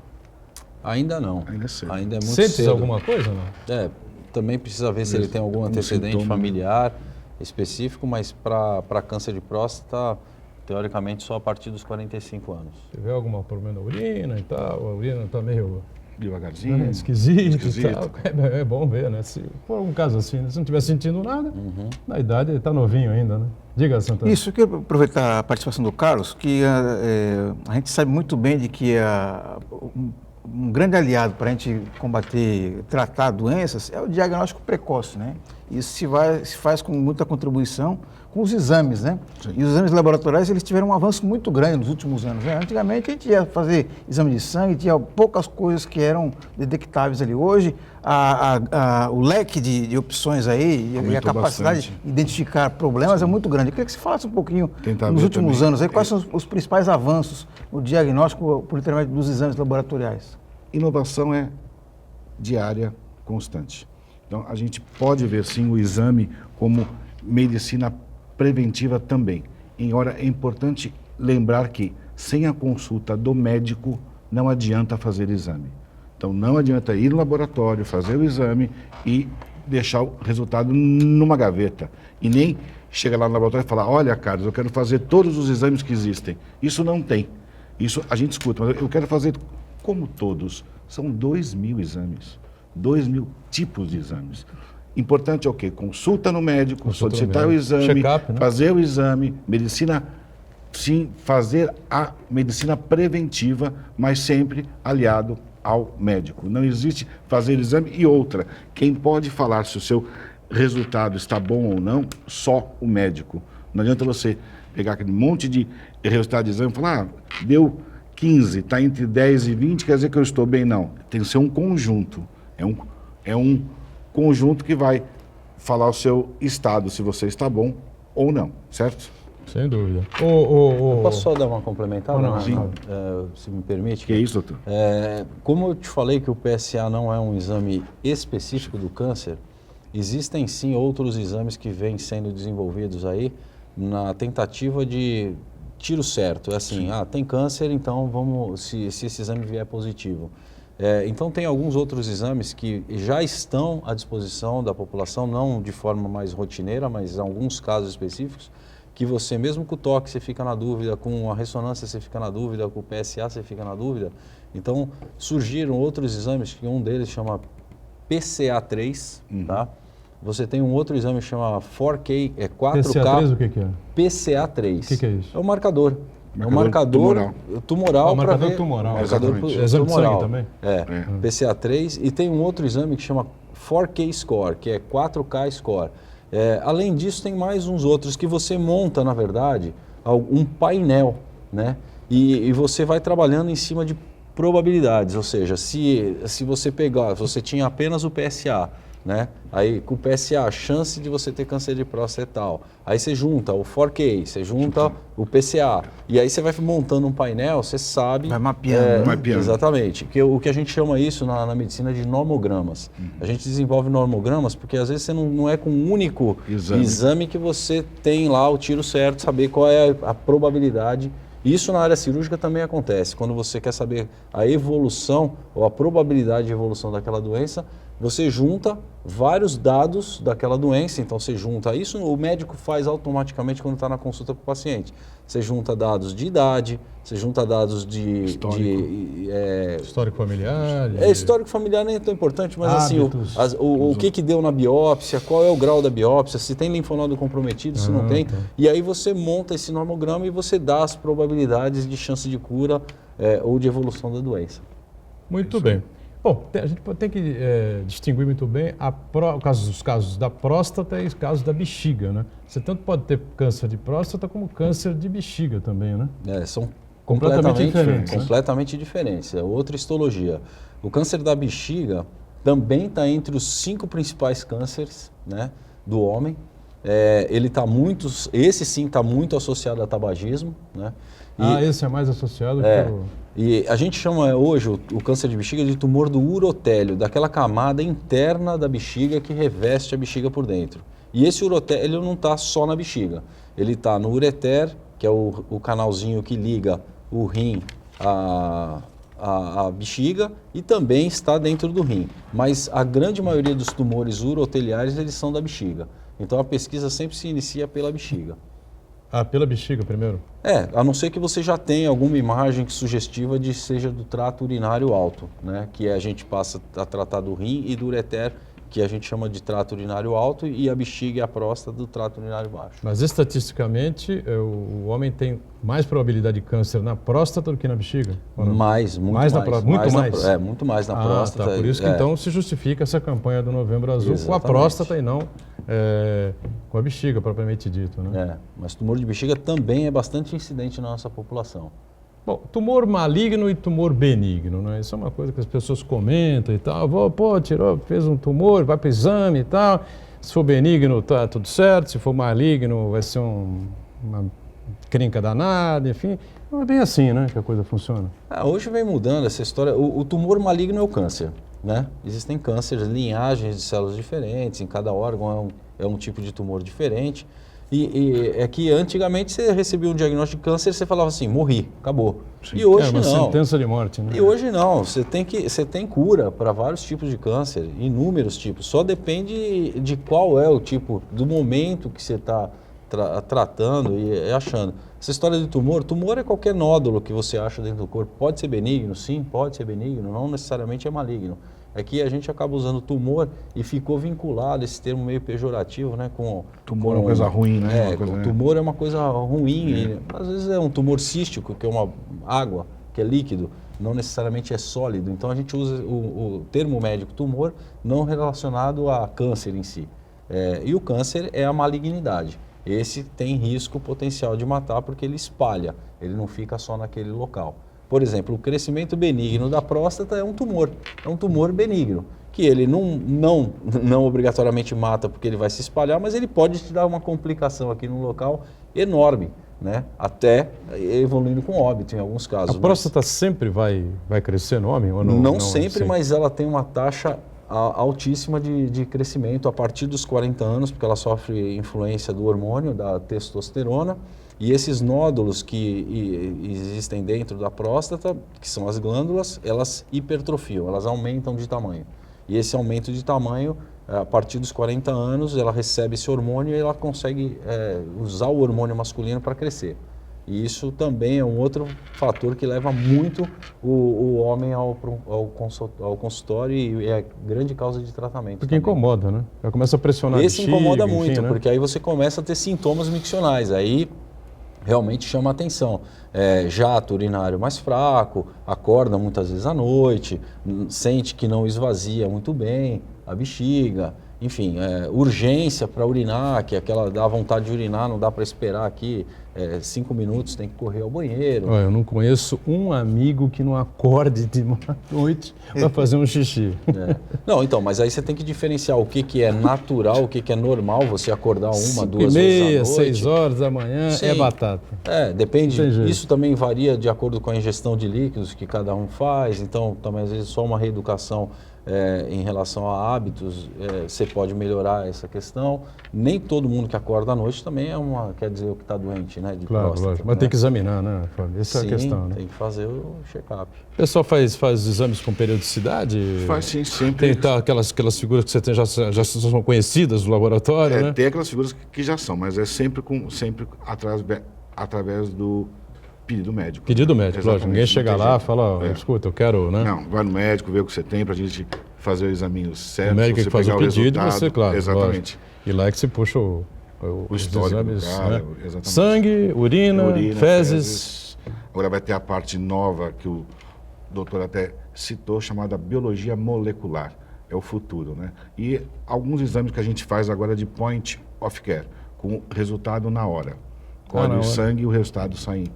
Ainda não. Ainda é cedo. Ainda é muito Sente cedo. alguma coisa, não? Também precisa ver se ele tem algum antecedente familiar específico, mas para câncer de próstata, teoricamente, só a partir dos 45 anos. Se tiver algum problema na urina e tal, a urina está meio devagarzinho, esquisito e tal, é bom ver, né? Se for um caso assim, se não estiver sentindo nada, na idade ele está novinho ainda, né? Diga, Santana. Isso, eu quero aproveitar a participação do Carlos, que a gente sabe muito bem de que um grande aliado para a gente combater, tratar doenças é o diagnóstico precoce, né? Isso se faz com muita contribuição com os exames, né? Sim. E os exames laboratoriais, eles tiveram um avanço muito grande nos últimos anos, né? Antigamente a gente ia fazer exame de sangue, tinha poucas coisas que eram detectáveis ali. Hoje, o leque de opções aí e a capacidade de identificar problemas é muito grande. Eu queria que você falasse um pouquinho nos últimos anos aí, quais são os principais avanços no diagnóstico por intermédio dos exames laboratoriais. Inovação é diária, constante. Então, a gente pode ver, sim, o exame como medicina preventiva também. Embora é importante lembrar que, sem a consulta do médico, não adianta fazer exame. Então, não adianta ir no laboratório, fazer o exame e deixar o resultado numa gaveta. E nem chegar lá no laboratório e falar, olha, Carlos, eu quero fazer todos os exames que existem. Isso não tem. Isso a gente escuta, mas eu quero fazer como todos. São 2.000 exames, 2.000 tipos de exames. Importante é o quê? Consulta no médico, solicitar o exame, né? Fazer o exame, medicina, sim, fazer a medicina preventiva, mas sempre aliado ao médico. Não existe fazer exame e outra. Quem pode falar se o seu resultado está bom ou não, só o médico. Não adianta você pegar aquele monte de resultado de exame e falar, deu 15, está entre 10 e 20, quer dizer que eu estou bem? Não. Tem que ser um conjunto. É um conjunto que vai falar o seu estado, se você está bom ou não, certo? Sem dúvida. Eu posso só dar uma complementada? Não, sim. Se me permite. Que é isso, doutor? Como eu te falei que o PSA não é um exame específico do câncer, existem sim outros exames que vêm sendo desenvolvidos aí na tentativa de tiro certo. É assim, tem câncer, então vamos, se esse exame vier positivo. Então tem alguns outros exames que já estão à disposição da população, não de forma mais rotineira, mas em alguns casos específicos, que você mesmo com o toque você fica na dúvida, com a ressonância você fica na dúvida, com o PSA você fica na dúvida. Então surgiram outros exames, que um deles chama PCA3, tá? Você tem um outro exame que chama 4K, 4K. PCA3 o que é? PCA3. O que é isso? É o marcador. É um marcador tumoral para ver. Tumoral. Marcador exame de sangue também? PCA3. E tem um outro exame que chama 4K Score, que é 4K Score. Além disso, tem mais uns outros que você monta, na verdade, um painel, né? E você vai trabalhando em cima de probabilidades. Ou seja, se você pegar, você tinha apenas o PSA, né? Aí com o PSA, a chance de você ter câncer de próstata é tal. Aí você junta o 4K, você junta o PCA. E aí você vai montando um painel, você sabe... Vai mapeando. Exatamente. O que a gente chama isso na medicina de normogramas. A gente desenvolve normogramas porque às vezes você não é com um único exame que você tem lá o tiro certo, saber qual é a probabilidade. Isso na área cirúrgica também acontece. Quando você quer saber a evolução ou a probabilidade de evolução daquela doença, você junta vários dados daquela doença. Então você junta isso, o médico faz automaticamente quando está na consulta com o paciente. Você junta dados de idade, você junta dados de histórico familiar. Histórico familiar nem é tão importante, mas hábitos, assim, o que deu na biópsia, qual é o grau da biópsia, se tem linfonodo comprometido, se não tem. E aí você monta esse normograma e você dá as probabilidades de chance de cura ou de evolução da doença. Muito bem. Bom, a gente tem que distinguir muito bem os casos da próstata e os casos da bexiga, né? Você tanto pode ter câncer de próstata como câncer de bexiga também, né? São completamente diferentes. Completamente diferentes, é outra histologia. O câncer da bexiga também está entre os 5 principais cânceres, né, do homem. Esse sim está muito associado ao tabagismo, né? Esse é mais associado E a gente chama hoje o câncer de bexiga de tumor do urotélio, daquela camada interna da bexiga que reveste a bexiga por dentro. E esse urotélio não está só na bexiga, ele está no ureter, que é o canalzinho que liga o rim à bexiga, e também está dentro do rim. Mas a grande maioria dos tumores uroteliares, eles são da bexiga. Então a pesquisa sempre se inicia pela bexiga. Pela bexiga primeiro? A não ser que você já tenha alguma imagem sugestiva seja do trato urinário alto, né? Que a gente passa a tratar do rim e do ureter, que a gente chama de trato urinário alto, e a bexiga e a próstata do trato urinário baixo. Mas estatisticamente, o homem tem mais probabilidade de câncer na próstata do que na bexiga? Muito mais. Muito mais? Muito mais na próstata. Tá. Por isso que então se justifica essa campanha do Novembro Azul com a próstata e não com a bexiga, propriamente dito, né? Mas tumor de bexiga também é bastante incidente na nossa população. Bom, tumor maligno e tumor benigno, né? Isso é uma coisa que as pessoas comentam e tal. Fez um tumor, vai para o exame e tal. Se for benigno, tá tudo certo. Se for maligno, vai ser uma crinca danada, enfim. Não é bem assim, né, que a coisa funciona. Hoje vem mudando essa história. O tumor maligno é o câncer, né? Existem cânceres, linhagens de células diferentes, em cada órgão é um tipo de tumor diferente. E é que antigamente você recebia um diagnóstico de câncer e você falava assim, morri, acabou. Sim. E hoje uma não. Sentença de morte, né? E hoje não, você tem cura para vários tipos de câncer, inúmeros tipos. Só depende de qual é o tipo, do momento que você está tratando e achando. Essa história de tumor é qualquer nódulo que você acha dentro do corpo. Pode ser benigno, sim, pode ser benigno, não necessariamente é maligno. É que a gente acaba usando tumor e ficou vinculado esse termo meio pejorativo, né? Tumor é uma coisa ruim, né? Tumor é uma coisa ruim. Às vezes é um tumor cístico, que é uma água, que é líquido, não necessariamente é sólido. Então a gente usa o termo médico tumor não relacionado a câncer em si. E o câncer é a malignidade. Esse tem risco potencial de matar porque ele espalha, ele não fica só naquele local. Por exemplo, o crescimento benigno da próstata é um tumor benigno, que ele não obrigatoriamente mata porque ele vai se espalhar, mas ele pode te dar uma complicação aqui no local enorme, né? Até evoluindo com óbito em alguns casos. A próstata sempre vai crescer no homem? Ou não sempre, mas ela tem uma taxa altíssima de crescimento a partir dos 40 anos, porque ela sofre influência do hormônio, da testosterona, e esses nódulos que existem dentro da próstata, que são as glândulas, elas hipertrofiam, elas aumentam de tamanho. E esse aumento de tamanho, a partir dos 40 anos, ela recebe esse hormônio e ela consegue usar o hormônio masculino para crescer. E isso também é um outro fator que leva muito o homem ao consultório e é grande causa de tratamento. Porque também incomoda, né? Ela começa a pressionar Esse bexiga, incomoda muito, enfim, né? Porque aí você começa a ter sintomas miccionais, aí realmente chama a atenção. Jato urinário mais fraco, acorda muitas vezes à noite, sente que não esvazia muito bem a bexiga, enfim, urgência para urinar, que aquela dá vontade de urinar, não dá para esperar aqui 5 minutos, tem que correr ao banheiro. Eu não conheço um amigo que não acorde de noite para fazer um xixi. Não, então, mas aí você tem que diferenciar o que é natural, o que é normal, você acordar 1, 2 vezes à noite. 6 horas da manhã. Sim. É batata. Depende. Isso também varia de acordo com a ingestão de líquidos que cada um faz, então também às vezes só uma reeducação em relação a hábitos, você pode melhorar essa questão. Nem todo mundo que acorda à noite também quer dizer o que está doente, né? De claro, próstata, lógico. Mas tem que examinar, né, Fábio? Essa sim, é a questão, né? Tem que fazer o check-up. O pessoal faz exames com periodicidade? Faz sim, sempre. Tem aquelas figuras que você tem, já são conhecidas do laboratório, né? Tem aquelas figuras que já são, mas é sempre através do pedido médico. Pedido médico, lógico. Ninguém chega lá e fala, escuta, eu quero, né? Não, vai no médico, vê o que você tem pra gente fazer o exame certo. O médico que faz o pedido, você, claro. Exatamente. Lógico. E lá é que se puxa o histórico exames, do cara, né? exatamente. Sangue, urina, fezes. Agora vai ter a parte nova que o doutor até citou, chamada biologia molecular. É o futuro, né? E alguns exames que a gente faz agora de point of care, com resultado na hora. Colhe o sangue e o resultado sai em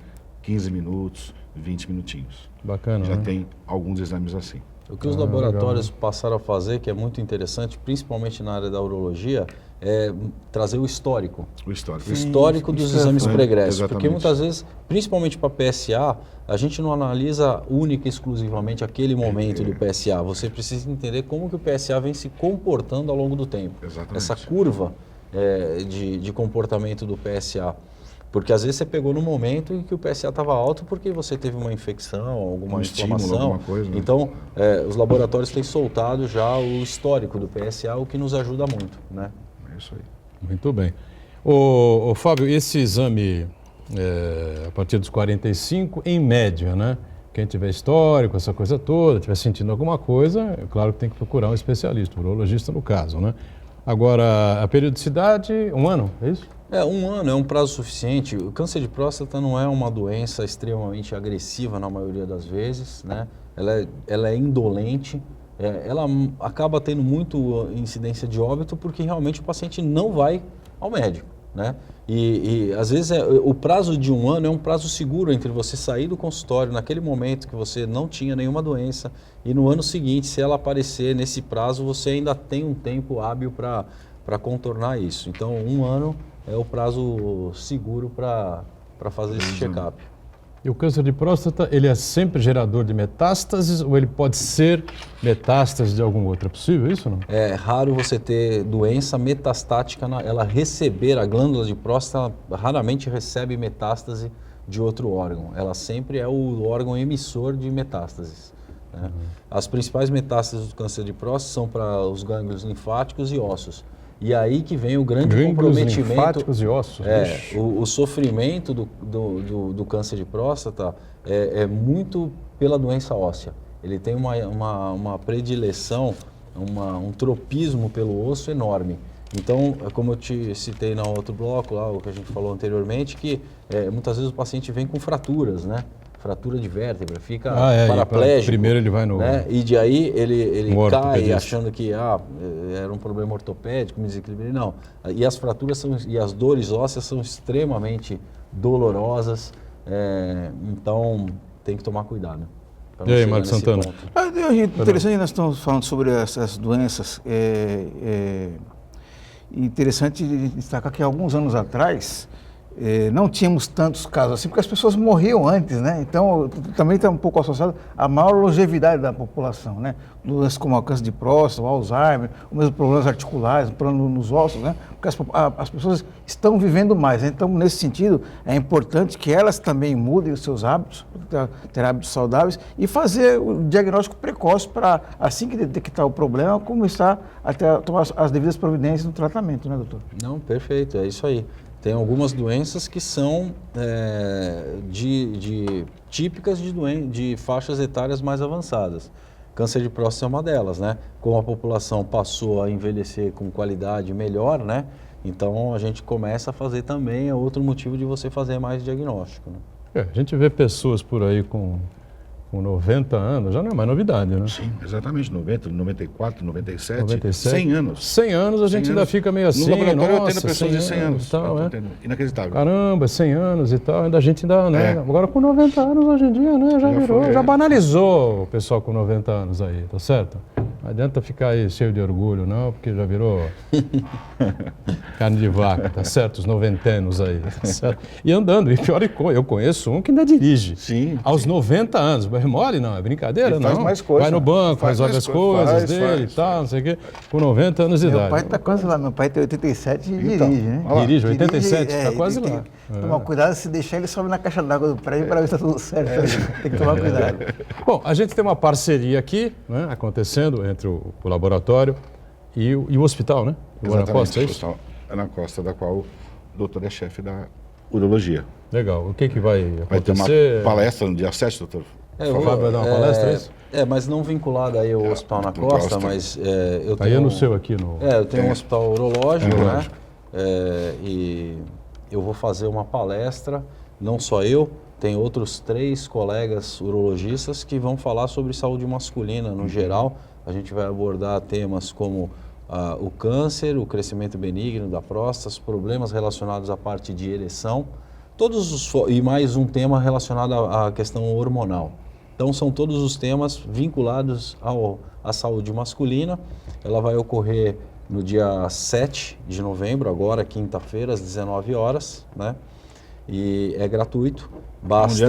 15 minutos, 20 minutinhos. Bacana, Já né? tem alguns exames assim. O que os laboratórios passaram a fazer, que é muito interessante, principalmente na área da urologia, é trazer o histórico. O histórico. O histórico dos exames pregressos. Porque muitas vezes, principalmente para PSA, a gente não analisa única e exclusivamente aquele momento do PSA. Você precisa entender como que o PSA vem se comportando ao longo do tempo. Exatamente. Essa curva de comportamento do PSA. Porque às vezes você pegou no momento em que o PSA estava alto porque você teve uma infecção, alguma inflamação. Alguma coisa, né? Então, os laboratórios têm soltado já o histórico do PSA, o que nos ajuda muito, né? É isso aí. Muito bem. Ô, Fábio, esse exame a partir dos 45, em média, né? Quem tiver histórico, essa coisa toda, estiver sentindo alguma coisa, é claro que tem que procurar um especialista, um urologista no caso, né? Agora, a periodicidade, 1 ano, é isso? 1 ano é um prazo suficiente. O câncer de próstata não é uma doença extremamente agressiva na maioria das vezes, né? Ela é indolente, ela acaba tendo muito incidência de óbito porque realmente o paciente não vai ao médico, né? E às vezes o prazo de 1 ano é um prazo seguro entre você sair do consultório naquele momento que você não tinha nenhuma doença e no ano seguinte, se ela aparecer nesse prazo, você ainda tem um tempo hábil para contornar isso. Então, 1 ano é o prazo seguro para fazer esse check-up. E o câncer de próstata, ele é sempre gerador de metástases ou ele pode ser metástase de algum outro? É possível isso ou não? É raro você ter doença metastática, ela receber, a glândula de próstata raramente recebe metástase de outro órgão. Ela sempre é o órgão emissor de metástases, né? As principais metástases do câncer de próstata são para os gânglios linfáticos e ossos. E aí que vem o grande comprometimento. Linfáticos e ossos. O sofrimento do câncer de próstata é muito pela doença óssea. Ele tem uma predileção, um tropismo pelo osso enorme. Então, como eu te citei no outro bloco, lá, o que a gente falou anteriormente, que muitas vezes o paciente vem com fraturas, né? Fratura de vértebra, fica paraplégico. Primeiro ele vai no... Né? E de aí ele cai achando que era um problema ortopédico, me desequilibrei. Não. E as fraturas e as dores ósseas são extremamente dolorosas, então tem que tomar cuidado. E aí, Marcos Santana? Interessante, nós estamos falando sobre essas doenças. Interessante destacar que alguns anos atrás não tínhamos tantos casos assim, porque as pessoas morriam antes, né? Então, também está um pouco associado à maior longevidade da população, né? Doenças como o câncer de próstata, o Alzheimer, os mesmos problemas articulares, problemas nos ossos, né? Porque as pessoas estão vivendo mais, né? Então, nesse sentido, é importante que elas também mudem os seus hábitos, ter hábitos saudáveis e fazer o diagnóstico precoce para, assim que detectar o problema, começar a tomar as devidas providências no tratamento, né, doutor? Não, perfeito, é isso aí. Tem algumas doenças que são típicas de faixas etárias mais avançadas. Câncer de próstata é uma delas, né? Como a população passou a envelhecer com qualidade melhor, né? Então a gente começa a fazer também outro motivo de você fazer mais diagnóstico, né? A gente vê pessoas por aí com 90 anos, já não é mais novidade, né? Sim, exatamente, 90, 94, 97, 97, 100 anos. 100 anos a gente ainda fica meio assim, no laboratório eu nossa, atendo pessoas de 100 anos. Tal, Inacreditável. Caramba, 100 anos e tal, a gente ainda, né? Agora com 90 anos hoje em dia, né? Já banalizou o pessoal com 90 anos aí, tá certo? Não adianta ficar aí cheio de orgulho, não, porque já virou carne de vaca, tá certo? Os noventenos aí, tá certo? E andando, e pior, eu conheço um que ainda dirige. Sim. Aos 90 anos, é mole não, é brincadeira, ele não. Faz mais coisa, vai no banco, resolve as coisas dele e tal, não sei o quê, com 90 anos de idade. Meu pai está quase lá, meu pai tem 87 e então, dirige, né? Dirige, 87, está quase lá. Tomar cuidado, se deixar ele sobe na caixa d'água do prédio para ver se está tudo certo. Tem que tomar cuidado. Bom, a gente tem uma parceria aqui, né, acontecendo entre o laboratório e o hospital, né? O Ana Costa, é isso? O Ana Costa, da qual o doutor é chefe da urologia. Legal. O que vai acontecer? Vai ter uma palestra no dia 7, doutor? O Fábio vai dar uma palestra, é isso? Mas não vinculada aí ao Hospital Ana Costa, mas eu tenho... Aí é no seu aqui, no... eu tenho um hospital urológico, né? E eu vou fazer uma palestra, não só eu, tem outros 3 colegas urologistas que vão falar sobre saúde masculina no geral. A gente vai abordar temas como o câncer, o crescimento benigno da próstata, os problemas relacionados à parte de ereção, e mais um tema relacionado à questão hormonal. Então são todos os temas vinculados à saúde masculina. Ela vai ocorrer no dia 7 de novembro, agora quinta-feira, às 19 horas, né? E é gratuito, basta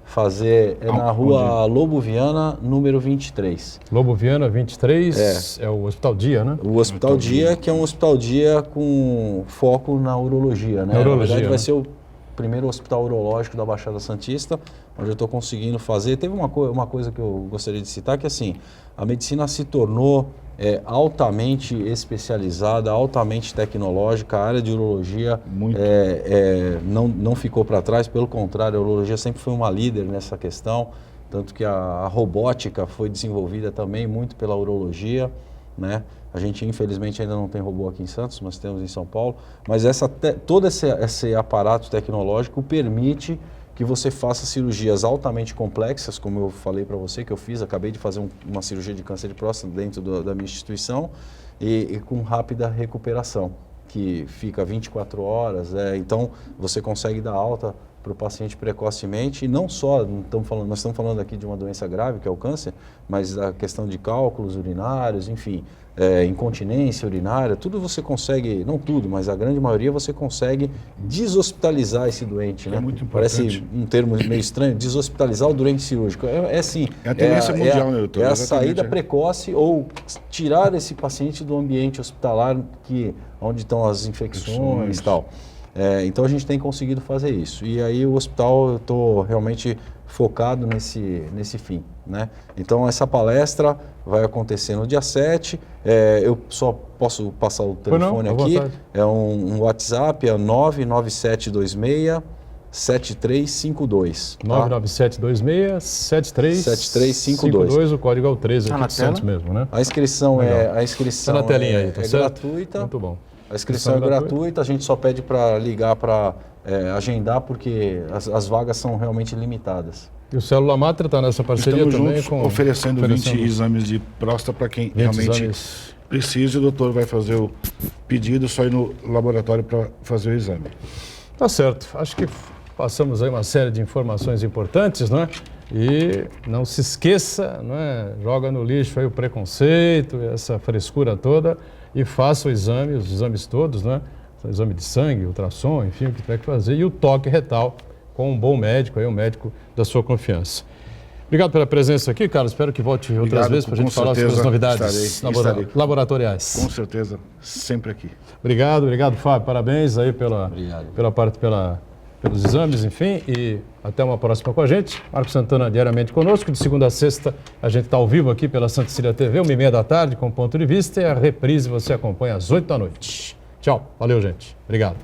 fazer, na rua Lobo Viana, número 23. Lobo Viana, 23, é o Hospital Dia, né? O Hospital Dia, que é um hospital dia com foco na urologia, né? Na verdade vai ser o primeiro hospital urológico da Baixada Santista, onde eu estou conseguindo fazer. Teve uma coisa que eu gostaria de citar, que assim, a medicina se tornou altamente especializada, altamente tecnológica. A área de urologia não ficou para trás, pelo contrário, a urologia sempre foi uma líder nessa questão. tanto que a robótica foi desenvolvida também muito pela urologia, né? A gente, infelizmente, ainda não tem robô aqui em Santos, mas temos em São Paulo. Mas todo esse aparato tecnológico permite que você faça cirurgias altamente complexas, como eu falei para você, que eu fiz, acabei de fazer uma cirurgia de câncer de próstata dentro da minha instituição, e com rápida recuperação, que fica 24 horas. Então, você consegue dar alta para o paciente precocemente, e não só, nós estamos falando aqui de uma doença grave, que é o câncer, mas a questão de cálculos urinários, enfim, incontinência urinária, tudo você consegue, não tudo, mas a grande maioria você consegue deshospitalizar esse doente, né? É muito importante. Parece um termo meio estranho, deshospitalizar o doente cirúrgico. Assim, é a tendência mundial, né, doutor? É a saída precoce ou tirar esse paciente do ambiente hospitalar, onde estão as infecções e tal. Então a gente tem conseguido fazer isso. E aí o hospital, eu estou realmente focado nesse fim, né? Então essa palestra vai acontecer no dia 7. Eu só posso passar o telefone aqui. É um WhatsApp, é 99726 7352. 99726-7352. O código é o 13 aqui de Santos mesmo, né? A inscrição tá na telinha aí, tá certo? Gratuita. Muito bom. A inscrição é gratuita, a gente só pede para ligar para agendar, porque as vagas são realmente limitadas. E o Célula Máter está nessa parceria Estamos também? Oferecendo 20 exames de próstata para quem realmente precisa. O doutor vai fazer o pedido, só ir no laboratório para fazer o exame. Tá certo. Acho que passamos aí uma série de informações importantes, não é? E não se esqueça, não é? Joga no lixo aí o preconceito, essa frescura toda, e faça os exames todos, né? O exame de sangue, ultrassom, enfim, o que tiver que fazer, e o toque retal com um bom médico, aí, um médico da sua confiança. Obrigado pela presença aqui, Carlos. Espero que volte outras vezes para a gente falar sobre as novidades laboratoriais. Com certeza, sempre aqui. Obrigado, Fábio. Parabéns aí pelos exames, enfim, e até uma próxima com a gente. Marcos Santana diariamente conosco, de segunda a sexta a gente está ao vivo aqui pela Santa Cecília TV, 1h30 da tarde, com Ponto de Vista, e a reprise você acompanha às 8 da noite. Tchau, valeu gente, obrigado.